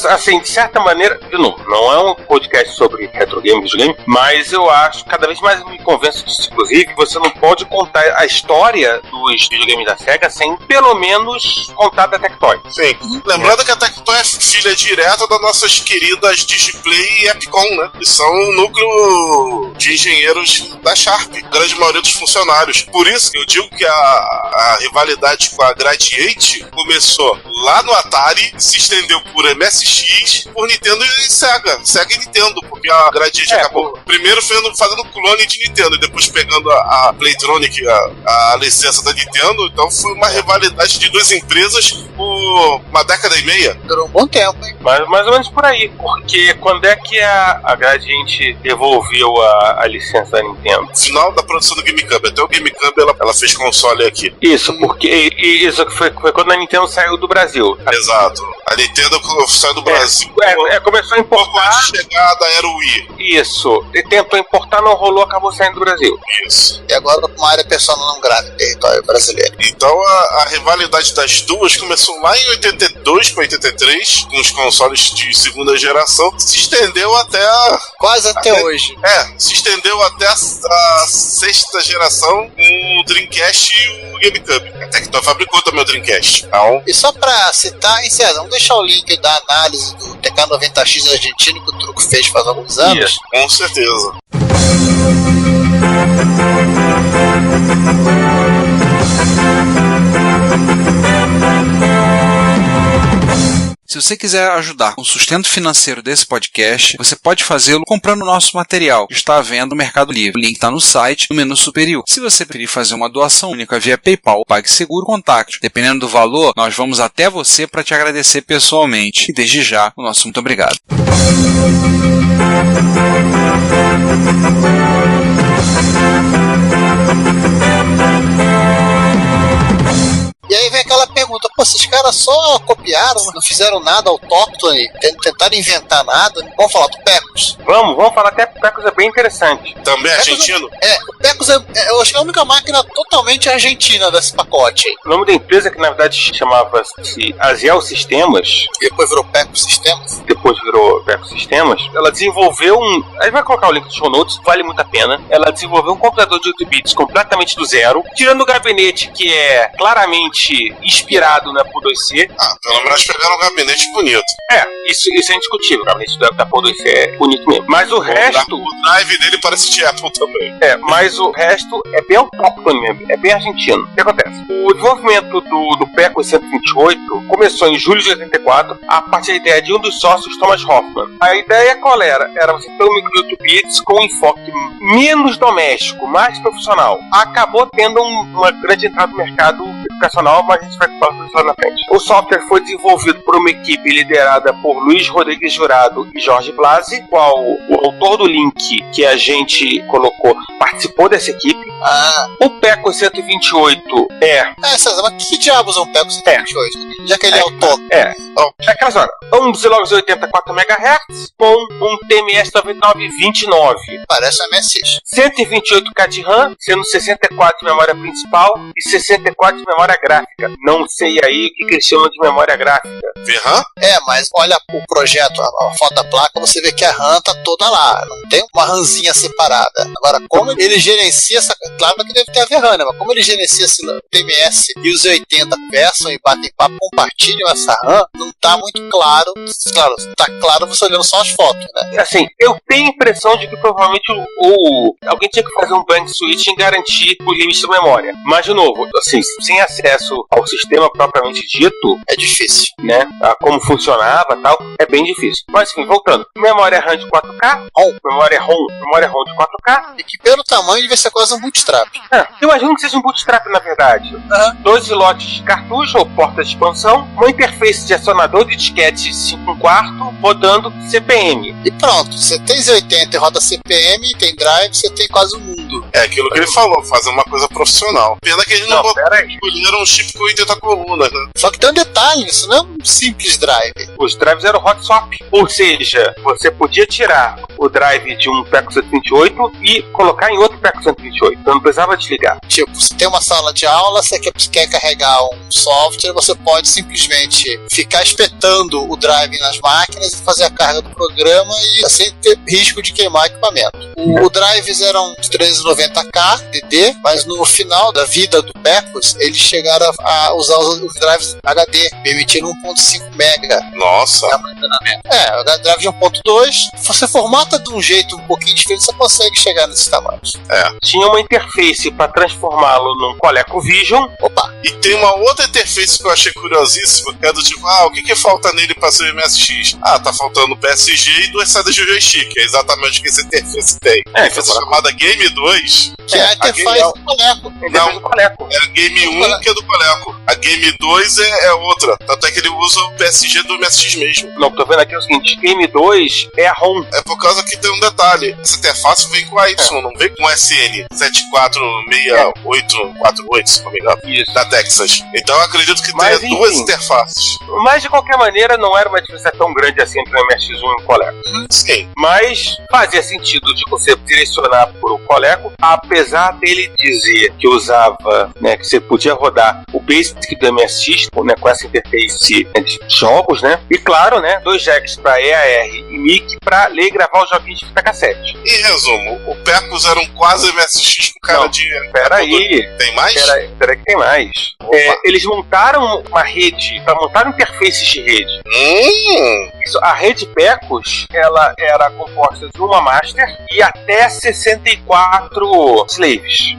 Assim, de certa maneira, de novo, não é um podcast sobre retro game, videogame, mas eu acho, cada vez mais me convenço disso, inclusive, que você não pode contar a história dos videogames da SEGA sem, pelo menos, contar da Tectoy. Sim. Lembrando que a Tectoy é filha direta das nossas queridas Digiplay e Epicom, né? Que são um núcleo de engenheiros da Sharp, a grande maioria dos funcionários. Por isso que eu digo que a rivalidade com a Gradiente começou lá no Atari, se estendeu por MSX, por Nintendo e Sega e Nintendo, porque a Gradiente acabou primeiro fazendo clone de Nintendo e depois pegando a Playtronic, a licença da Nintendo. Então foi uma rivalidade de duas empresas por uma década e meia. Durou um bom tempo, hein? Mais ou menos por aí, porque quando é que a Gradiente devolveu a licença da Nintendo? Final da produção do GameCube, até o GameCube ela fez console aqui. Isso, porque isso foi quando a Nintendo saiu do Brasil. Exato. A Nintendo saiu do Brasil. Começou a importar. A chegada era o Wii. Isso. E tentou importar, não rolou, acabou saindo do Brasil. Brasil. Isso. E agora com uma área persona não grata em território brasileiro. Então a rivalidade das duas começou lá em 82 para 83, com os consoles de segunda geração, se estendeu até quase até hoje. Se estendeu até a sexta geração com o Dreamcast e o GameCube. A Tectoy fabricou também o Dreamcast. Então, e só pra citar, encerrar, vamos deixar o link da análise do TK90X argentino que o Truco fez faz alguns anos. Com certeza. Se você quiser ajudar com o sustento financeiro desse podcast, você pode fazê-lo comprando o nosso material, que está à venda no Mercado Livre. O link está no site, no menu superior. Se você preferir fazer uma doação única via PayPal ou PagSeguro, contacte. Dependendo do valor, nós vamos até você para te agradecer pessoalmente. E desde já, o nosso muito obrigado. E aí vem aquela pergunta, pô, esses caras só copiaram, não fizeram nada autóctone, tentaram inventar nada. Vamos falar do Pecos. Vamos falar até que o Pecos é bem interessante. Também é argentino? O Pecos eu acho que é a única máquina totalmente argentina desse pacote. O nome da empresa, que na verdade chamava-se Aziel Sistemas, depois virou Pecos Sistemas. Ela desenvolveu a gente vai colocar o link no show notes, vale muito a pena. Ela desenvolveu um computador de 8 bits completamente do zero, tirando o gabinete que é claramente inspirado na PO2C. Pelo menos pegaram um gabinete bonito. Isso é indiscutível. O gabinete da PO2C é bonito mesmo. Mas o resto... O drive dele parece de Apple também. Mas o resto é bem autóctone mesmo. É bem argentino. O que acontece? O desenvolvimento do Pecos 128 começou em julho de 84, a partir da ideia de um dos sócios, Thomas Hoffman. A ideia qual era? Era você ter um micro 8 bits com um enfoque menos doméstico, mais profissional. Acabou tendo uma grande entrada no mercado educacional, mas a gente vai falar isso lá na frente. O software foi desenvolvido por uma equipe liderada por Luiz Rodrigues Jurado e Jorge Blasi, qual o autor do link que a gente colocou participou dessa equipe. O Pecos 128 César, mas que diabos é um Pecos 128? Já que ele é autor. É aquela história. Um Zilog 84 MHz com um TMS 9929. Parece um MSX. 128K de RAM, sendo 64 de memória principal e 64 de memória gráfica. Não sei aí o que eles chamam de memória gráfica. VRAM? Mas olha o projeto, a foto da placa, você vê que a RAM tá toda lá. Não tem uma RAMzinha separada. Agora, como ele gerencia essa... Claro que deve ter a VRAM, né? Mas como ele gerencia esse TMS e os 80 conversam e batem papo, compartilham essa RAM, não tá muito claro. Claro, tá claro você olhando só as fotos, né? Assim, eu tenho a impressão de que provavelmente alguém tinha que fazer um bank switch e garantir o limite da memória. Mas, de novo, assim, sem acesso ao sistema propriamente dito, é difícil, né? Como funcionava e tal, é bem difícil. Mas, enfim, voltando. Memória RAM de 4K, memória ROM de 4K. E que pelo tamanho devia ser quase um bootstrap. Eu imagino que seja um bootstrap, na verdade. 2 slots de cartucho ou porta de expansão, uma interface de acionador de disquete 5/4, rodando CPM. E pronto, você tem Z80 e roda CPM, e tem drive, você tem quase o mundo. É aquilo que ele falou, fazer uma coisa profissional. Pena que eles não escolheram um chip com 80 colunas, né? Só que tem um detalhe, isso não é um simples drive. Os drives eram hot swap. Ou seja, você podia tirar o drive de um Pecos 128 e colocar em outro Pecos 128. Então não precisava desligar. Tipo, você tem uma sala de aula, você quer carregar um software, você pode simplesmente ficar espetando o drive nas máquinas e fazer a carga do programa e assim ter risco de queimar equipamento. O drives eram 390K DD, mas no final da vida do Pecos, eles chegaram a usar os drives HD, permitindo 1.5 mega. Nossa! O drive de 1.2, você formata de um jeito um pouquinho diferente, você consegue chegar nesses tamanhos. Tinha uma interface para transformá-lo num ColecoVision. E tem uma outra interface que eu achei curiosíssima, que é do tipo, o que falta nele para ser o MSX? Tá faltando PSG e 2 saídas de joystick. É exatamente o que essa interface tem. Interface chamada Game 2. Que é a interface do Coleco. Não, é a Game 1 que é do Coleco. A Game 2 é outra. Tanto é que ele usa o PSG do MSX mesmo. Não, tô vendo aqui o seguinte, Game 2 é a ROM. É por causa que tem um detalhe. Essa interface vem com a Y, não vem com SN 746848, se não me engano. Isso. Da Texas. Então eu acredito que tenha duas interfaces. Mas de qualquer maneira não era uma diferença tão grande assim entre o MSX1 e o Coleco. Sim. Mas fazia sentido de você direcionar para o Coleco, apesar dele dizer que usava, né, que você podia rodar o Basic do MSX, né, com essa interface de jogos, né, e claro, né, 2 jacks para EAR e MIC para ler e gravar os joguinhos de fita cassete. Em resumo, o Pecos era um quase MSX com cara de... Peraí. Tem mais? Peraí que tem mais. Eles montaram uma rede, para montar interfaces de rede. Isso, a rede Pecos, ela era composta de uma master e até 64 slaves.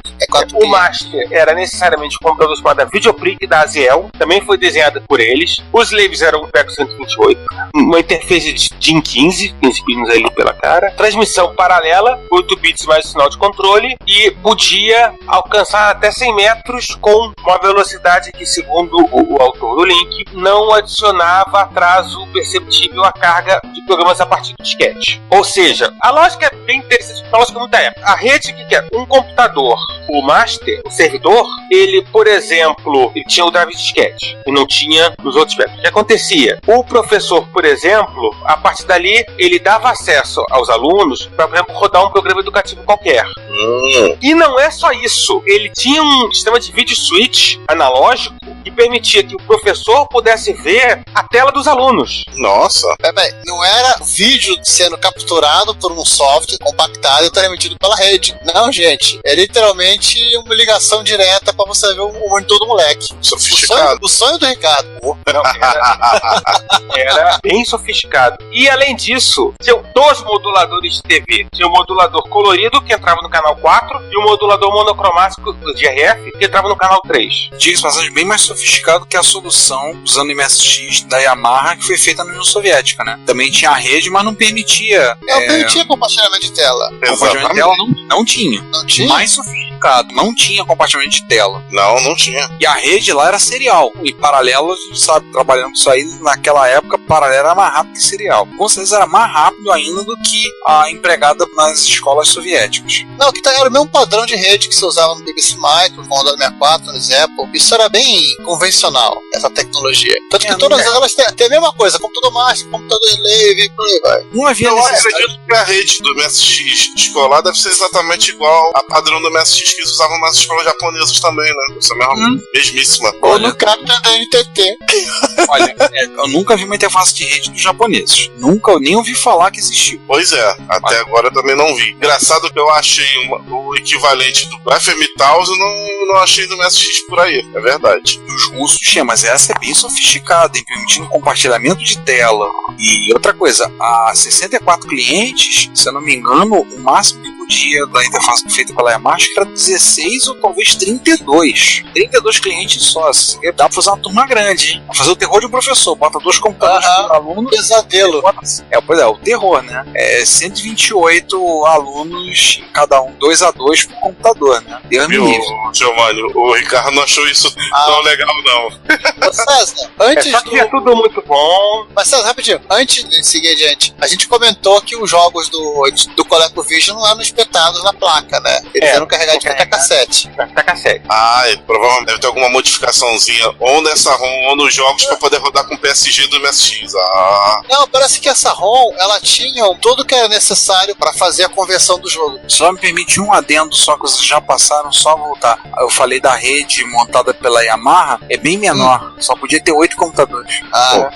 O master era necessariamente um computador chamado Videoplic da Aziel, também foi desenhada por eles. Os slaves eram o Pecos 128, uma interface de DIN 15 pinos ali pela cara, transmissão paralela, 8 bits mais o sinal de controle, e podia alcançar até 100 metros com uma velocidade que, segundo o autor do link, não adicionava atraso perceptível à carga de programas a partir do disquete. Ou seja, a lógica é bem interessante, a lógica muito época. A rede que é um computador, o master, o servidor, ele, por exemplo, ele tinha o drive de disquete e não tinha nos outros métodos. O que acontecia? O professor, por exemplo, a partir dali, ele dava acesso aos alunos para, por exemplo, rodar um programa educativo qualquer. E não é só isso. Ele tinha um sistema de vídeo switch analógico que permitia que o professor pudesse ver a tela dos alunos. Nossa! Não era vídeo sendo capturado por um software compactado e transmitido pela rede. Não, gente. É literalmente uma ligação direta para você ver o monitor do moleque. Sofisticado. O sonho do Ricardo. Não, era bem sofisticado. E além disso, tinham 2 moduladores de TV. Tinha o modulador colorido, que entrava no canal 4, e o modulador monocromático de RF, que entrava no canal 3. Diga-se passagem, bem mais sofisticado que a solução usando MSX da Yamaha, que foi feita na União Soviética, né? Também tinha a rede, mas não permitia... Não permitia compartilhamento de tela. Compartilhamento de tela não tinha. Não tinha? Mais sofisticado, não tinha compartilhamento de tela. Não tinha. E a rede lá era serial. E paralelo, a gente sabe, trabalhando com isso aí, naquela época, paralelo era mais rápido que serial. Com certeza era mais rápido ainda do que a empregada nas escolas soviéticas. Não, que era o mesmo padrão de rede que se usava no BBC Micro, no Commodore 64, no Apple. Isso era bem convencional, essa tecnologia. Tanto que todas elas têm a mesma coisa, computador master, computador slave, por aí vai. Não havia necessidade. Eu acredito que a rede do MSX escolar deve ser exatamente igual a padrão do MSX que eles usavam nas escolas japonesas também, né? Essa mesmíssima. Ou no Capitã da NTT. Olha, eu nunca vi uma interface de rede dos japoneses. Nunca, nem ouvi falar que existiu. Pois é, até agora eu também não vi. Engraçado que eu achei o equivalente do FM1000, não achei do MSX por aí, é verdade. Os russos tinham, mas essa é bem sofisticada, hein, permitindo compartilhamento de tela. E outra coisa, a 64 clientes, se eu não me engano, o máximo que podia da interface feita pela Yamaha era 16 ou talvez 32. 32 clientes só. Dá pra fazer uma turma grande, hein? Pra fazer o terror de um professor. Bota 2 computadores por aluno. Pesadelo. Pois é, o terror, né? 128 alunos, cada um, 2 a 2 por computador, né? Deus me livre. Giovanni, o Ricardo não achou isso tão legal, não. Ô César, antes é tudo muito bom. Mas César, rapidinho, antes de seguir adiante, a gente comentou que os jogos do ColecoVision não eram espetados na placa, né? Eles eram carregados de fita cassete. Provavelmente deve ter alguma modificaçãozinha ou nessa ROM ou nos jogos pra poder rodar com o PSG do MSX. Não, parece que essa ROM, ela tinha tudo que era necessário pra fazer a conversão do jogo. Só me permite um adendo, só que vocês já passaram, só voltar. Eu falei da rede montada pela Yamaha, é bem menor, só podia ter 8 computadores.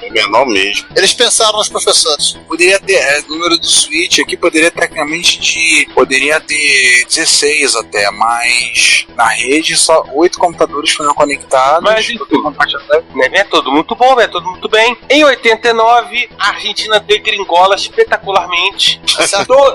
É menor mesmo. Eles pensaram nos professores. Poderia ter, o número do switch aqui poderia tecnicamente poderia ter 16 até, mas na rede só 8 computadores foram conectados. Mas é tudo muito bom, é tudo muito bem. Em 89, a Argentina degringola espetacularmente.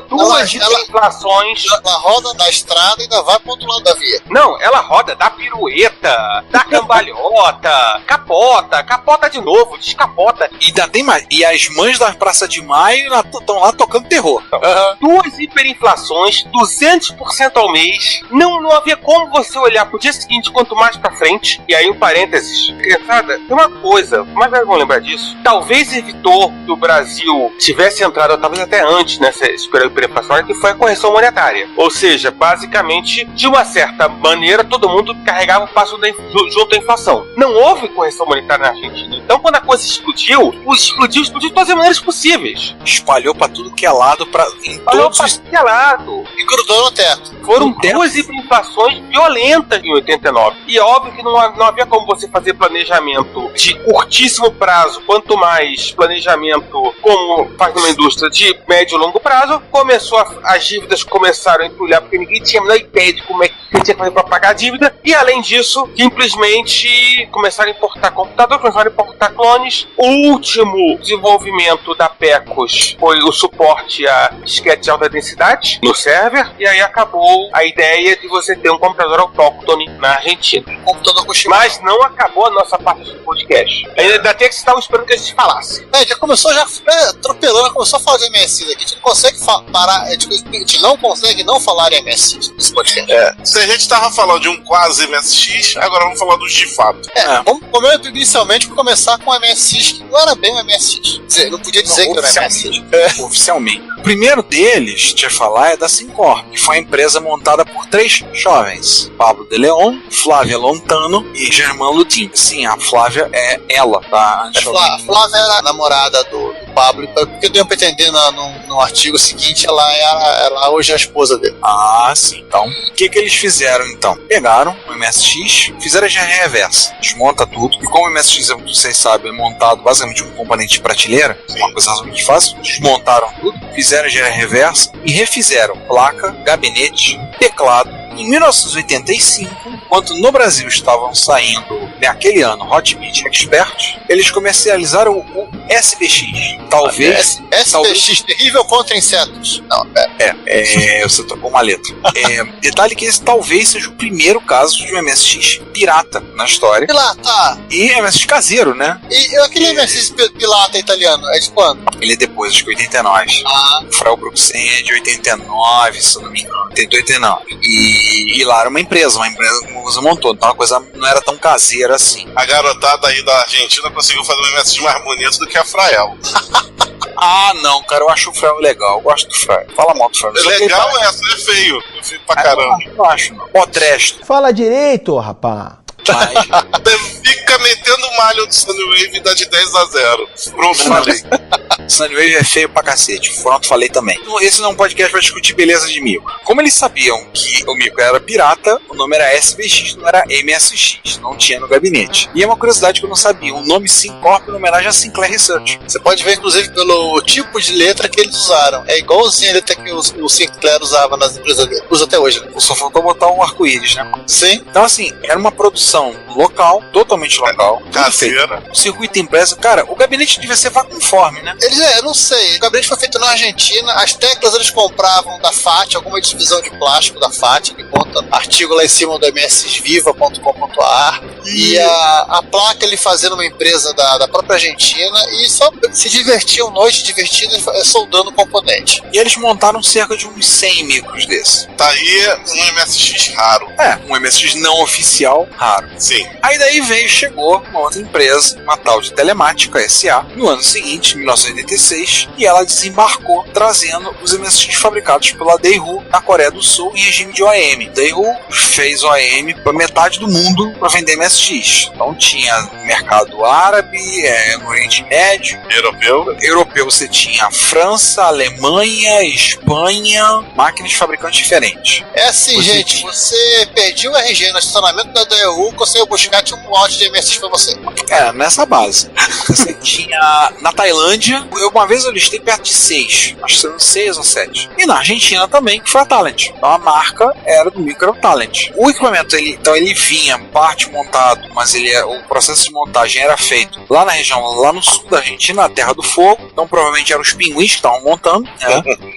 Duas inflações. Ela roda na estrada e ainda vai pro outro lado da via. Não, ela roda, dá pirueta, dá cambalhota, capota de novo, descapota. E ainda tem mais. E as mães da Praça de Maio estão lá tocando terror. Duas hiperinflações, 200% ao mês. Não havia como você olhar pro dia seguinte, quanto mais pra frente. E aí, um parênteses. Criançada, tem uma coisa, mais velhos vão lembrar disso. Talvez evitou que o Brasil tivesse entrado, ou talvez até antes, nessa hiperinflação, que foi a correção monetária. Ou seja, basicamente, de uma certa maneira, todo mundo carregava o passo junto à inflação. Não houve correção monetária na Argentina. Então, quando a coisa explodiu de todas as maneiras possíveis. Espalhou pra tudo que é lado, teto. E grudou no teto. Foram duas hiperinflações violentas em 89. E é óbvio que não havia como você fazer planejamento de curtíssimo prazo, quanto mais planejamento como faz numa indústria de médio e longo prazo. As dívidas começaram a entulhar, porque ninguém tinha a menor ideia de como é que tinha que fazer para pagar a dívida. E além disso, simplesmente começaram a importar computadores, começaram a importar clones. O último desenvolvimento da PECOS foi o suporte a disquete de alta densidade no server. E aí acabou a ideia de você ter um computador autóctone na Argentina. Computador com Mas não acabou a nossa parte do podcast. Ainda tem que estar esperando que a gente falasse. Já começou atropelando, começou a falar de MSX aqui. A gente não consegue parar, a gente não consegue não falar de MSX nesse podcast. Se a gente tava falando de um quase MSX, agora vamos falar dos de fato. Vamos inicialmente começar com o MSX, que não era bem o MSX. Quer dizer, não podia dizer que era MSX. Oficialmente. O primeiro deles, deixa eu falar, é da Syncorp, que foi uma empresa montada por 3 jovens: Pablo de Leon, Flávia Lontano e Germán Lutin. Sim, a Flávia é ela, tá? A Flávia era a namorada do Pablo, porque eu dei pra entender no artigo seguinte, ela hoje é a esposa dele. Ah, sim. Então, o que eles fizeram então? Pegaram o MSX, fizeram a GR reversa, desmonta tudo, e como o MSX, vocês sabem, é montado basicamente com um componente de prateleira, uma coisa razoavelmente fácil, desmontaram tudo, fizeram a GR reversa e refizeram placa, gabinete, teclado. Em 1985, enquanto no Brasil estavam saindo, naquele ano, Hotbit Expert, eles comercializaram o SBX. Talvez... SBX, terrível contra insetos. Não, você tocou uma letra. Detalhe que esse talvez seja o primeiro caso de um MSX pirata na história. Pirata! E MSX caseiro, né? E aquele MSX pirata italiano, é de quando? Ele é depois, acho que 89. O Frau Bruxen é de 89, se eu não me engano. 89. E lá era uma empresa que você montou, então a coisa não era tão caseira assim. A garotada aí da Argentina conseguiu fazer um MSX mais bonito do que a Frael. Ah, não, cara, eu acho o Frael legal, eu gosto do Frael. Fala mal do Frael. É legal essa, é feio. É feio pra caramba. Não acho, não. Potresto. Fala direito, rapá. Você fica metendo malho do Sunwave e dá de 10-0. Pronto, falei. Sunwave é feio pra cacete. Pronto, falei também. Esse não é um podcast pra discutir beleza de Mico. Como eles sabiam que o Mico era pirata, o nome era SBX, não era MSX. Não tinha no gabinete. E é uma curiosidade que eu não sabia. O nome Syncorp em homenagem a Sinclair Research. Você pode ver, inclusive, pelo tipo de letra que eles usaram. É igualzinho a letra que o Sinclair usava nas empresas dele. Usa até hoje, né? Só faltou botar um arco-íris, né? Sim. Então, assim, era uma produção local, totalmente local. Caseira. O circuito impresso. Cara, o gabinete devia ser vacuumforme, né? Eu não sei. O gabinete foi feito na Argentina. As teclas eles compravam da FAT, alguma divisão de plástico da FAT, que conta artigo lá em cima do msviva.com.ar. E a placa ele fazia numa empresa da própria Argentina e só se divertiam noite divertidas soldando o componente. E eles montaram cerca de uns 100 micros desses. Tá aí um MSX raro. Um MSX não oficial raro. Sim. Aí daí chegou uma outra empresa, uma tal de Telemática S.A., no ano seguinte, 1986, e ela desembarcou trazendo os MSX fabricados pela Daewoo na Coreia do Sul em regime de OEM. Daewoo fez OEM para metade do mundo para vender MSX. Então tinha mercado árabe, no Oriente Médio, europeu você tinha França, Alemanha, Espanha, máquinas de fabricantes diferentes. É assim, gente, você perdeu o RG no estacionamento da Daewoo, conseguiu buscar um lote de MSX pra você. Nessa base. Você tinha na Tailândia, uma vez eu listei perto de 6, acho que são 6 ou 7. E na Argentina também, que foi a Talent. Então a marca era do micro Talent. O equipamento, ele vinha parte montado, mas o processo de montagem era feito lá na região, lá no sul da Argentina, na Terra do Fogo. Então provavelmente eram os pinguins que estavam montando.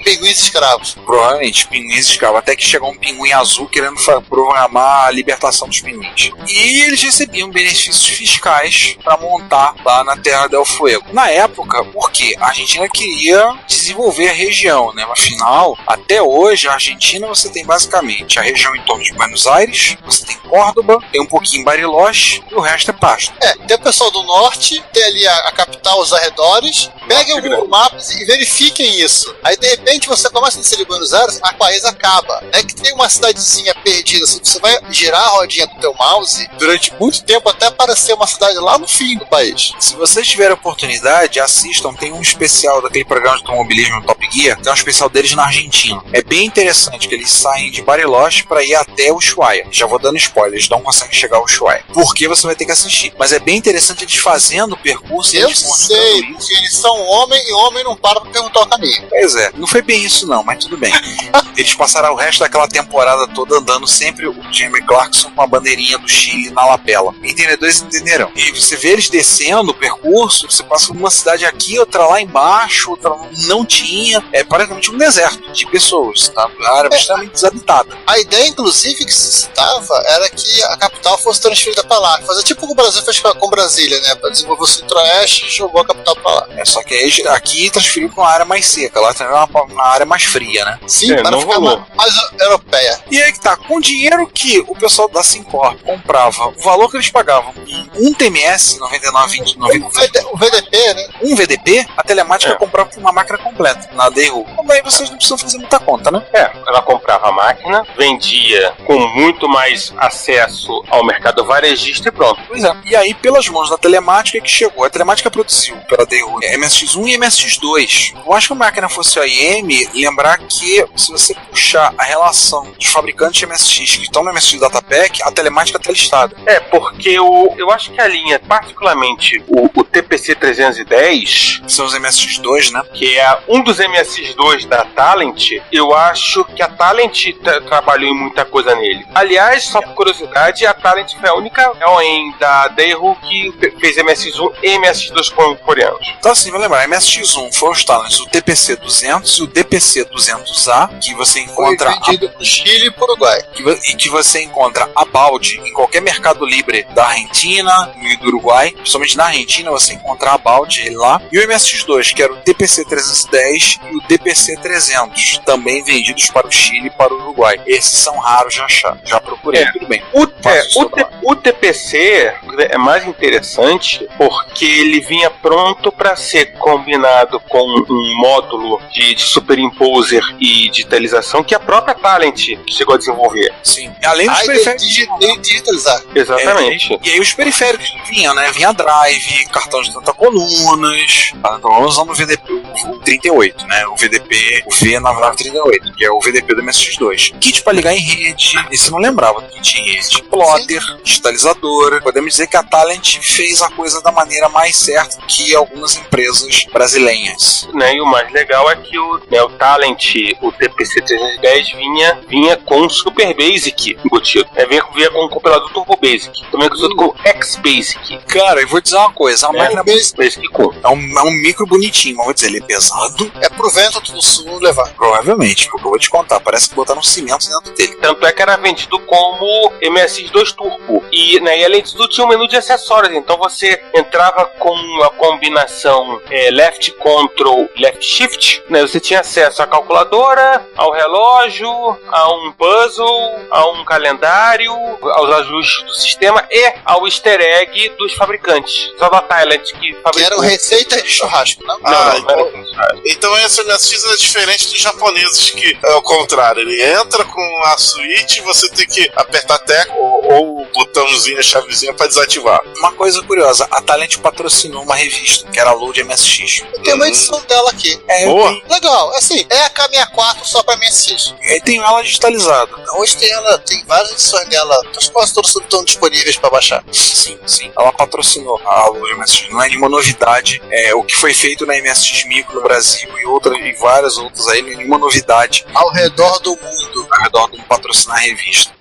Pinguins escravos. Provavelmente, pinguins escravos. Até que chegou um pinguim azul querendo programar a libertação dos pinguins. E eles recebiam benefícios fiscais para montar lá na Terra del Fuego. Na época, porque a Argentina queria desenvolver a região, né? Afinal, até hoje, a Argentina você tem basicamente a região em torno de Buenos Aires, você tem Córdoba, tem um pouquinho em Bariloche MSX e o resto é pasto. Tem o pessoal do norte, tem ali a capital, os arredores. Peguem o Google Maps e verifiquem isso. Aí de repente você começa a descer de Buenos Aires, a país acaba. É que tem uma cidadezinha perdida assim, você vai girar a rodinha do teu mouse durante muito tempo até aparecer uma cidade lá no fim do país. Se vocês tiverem oportunidade, assistam, tem um especial daquele programa de automobilismo Top Gear, tem um especial deles na Argentina. É bem interessante que eles saem de Bariloche para ir até Ushuaia. Já vou dando spoiler, eles não conseguem chegar ao Ushuaia. Porque você vai ter que assistir. Mas é bem interessante eles fazendo o percurso. Eu sei, porque eles são homem e homem não para pra perguntar o caminho. Pois é, não foi bem isso não, mas tudo bem. Eles passaram o resto daquela temporada toda andando sempre o Jeremy Clarkson com a bandeirinha do Chile na lapela. Entendedores entenderão. E você vê eles descendo o percurso, você passa por uma cidade aqui, outra lá embaixo, outra não tinha. É praticamente um deserto de pessoas, tá? A área extremamente desabitada. A ideia, inclusive, que se citava era que a capital fosse transferida pra lá. Fazer tipo o que o Brasil fez com Brasília, né? Pra desenvolver o Centro-Oeste e jogou a capital pra lá. Só que aí, aqui transferiu pra uma área mais seca, lá também é uma área mais fria, né? Sim, para ficar mais europeia. E aí que tá, com o dinheiro que o pessoal da Syncorp comprava, o valor que eles pagavam em um TMS, 99,20, o VDP, né? Um VDP, a telemática comprava uma máquina completa na Dayru. Aí vocês não precisam fazer muita conta, né? Ela comprava a máquina, vendia com muito mais acesso ao mercado varejista e pronto. Pois é. E aí, pelas mãos da telemática que chegou, a telemática produziu pela Dayru MSX1 e MSX2. Eu acho que a máquina fosse OEM, lembrar que se você puxar a relação dos fabricantes de MSX que estão no MSX Datapack, a telemática está listada. Porque eu acho que a linha, particularmente o TPC 310, que são os MSX2, né? Que é um dos MSX2 da Talent, eu acho que a Talent trabalhou em muita coisa nele. Aliás, só por curiosidade, a Talent foi a única OEM da Dayru que fez MSX1 e MSX2 coreanos. Então assim, vou lembrar, MSX1 foi os Talents, o TPC 200 e o DPC 200A, que você encontra... Foi vendido no Chile e pro Uruguai. Que você encontra a balde em qualquer mercado livre da Argentina e do Uruguai. Principalmente na Argentina você encontra a balde lá. E o MSX2, que era o DPC 310 e o DPC 300, também vendidos para o Chile e para o Uruguai. Esses são raros de achar. Já procurei, tudo bem. O TPC é mais interessante porque ele vinha pronto para ser combinado com um módulo de superimposer e digitalização que a própria Talent chegou a desenvolver. Sim. Além dos periféricos. Digitalizar. Exatamente. E aí os periféricos vinham, né? Vinha drive, cartão de 30 colunas. Então vamos usando o VDP, o 38, né? O VDP, o V9938, que é o VDP do MSX2. Kit para ligar em rede. Esse não lembrava do kit em rede. Plotter, digitalizadora. Podemos dizer que a Talent fez a coisa da maneira mais certa que algumas empresas brasileiras. Né? E o mais legal é que o Talent, o TPC 310 vinha com Super Basic embutido. Vinha com um compilador Turbo Basic. Também conhecido como X-Basic. Cara, eu vou dizer uma coisa, a máquina Basic com. É um micro bonitinho, mas vou dizer, ele é pesado. É pro vento do sul levar. Provavelmente, porque eu vou te contar, parece que botaram cimento dentro dele. Tanto é que era vendido como MSX2 Turbo. E além disso, tinha um menu de acessórios. Então você entrava com a combinação Left Control, Left Shift, né? Você tinha acesso à calculadora, ao relógio, a um puzzle, a um calendário, aos ajustes do sistema e ao easter egg dos fabricantes. Só da Thailand que fabricou. Que eram receitas de churrasco, não? Então esse MSX é diferente dos japoneses, que é o contrário. Ele entra com a suíte e você tem que apertar tecla ou o botãozinho, a chavezinha pra desativar. Uma coisa curiosa, a Talent patrocinou uma revista, que era a Load MSX. Eu tenho uma edição dela aqui. Boa. Legal, assim, é a K64 só pra MSX. E tem ela digitalizada. Hoje tem várias edições dela, quase todas estão disponíveis pra baixar. Sim. Ela patrocinou a Load MSX. Não é nenhuma novidade. O que foi feito na MSX Micro no Brasil e várias outras aí, nenhuma novidade. Ao redor do mundo. Ao redor do mundo patrocinar a revista.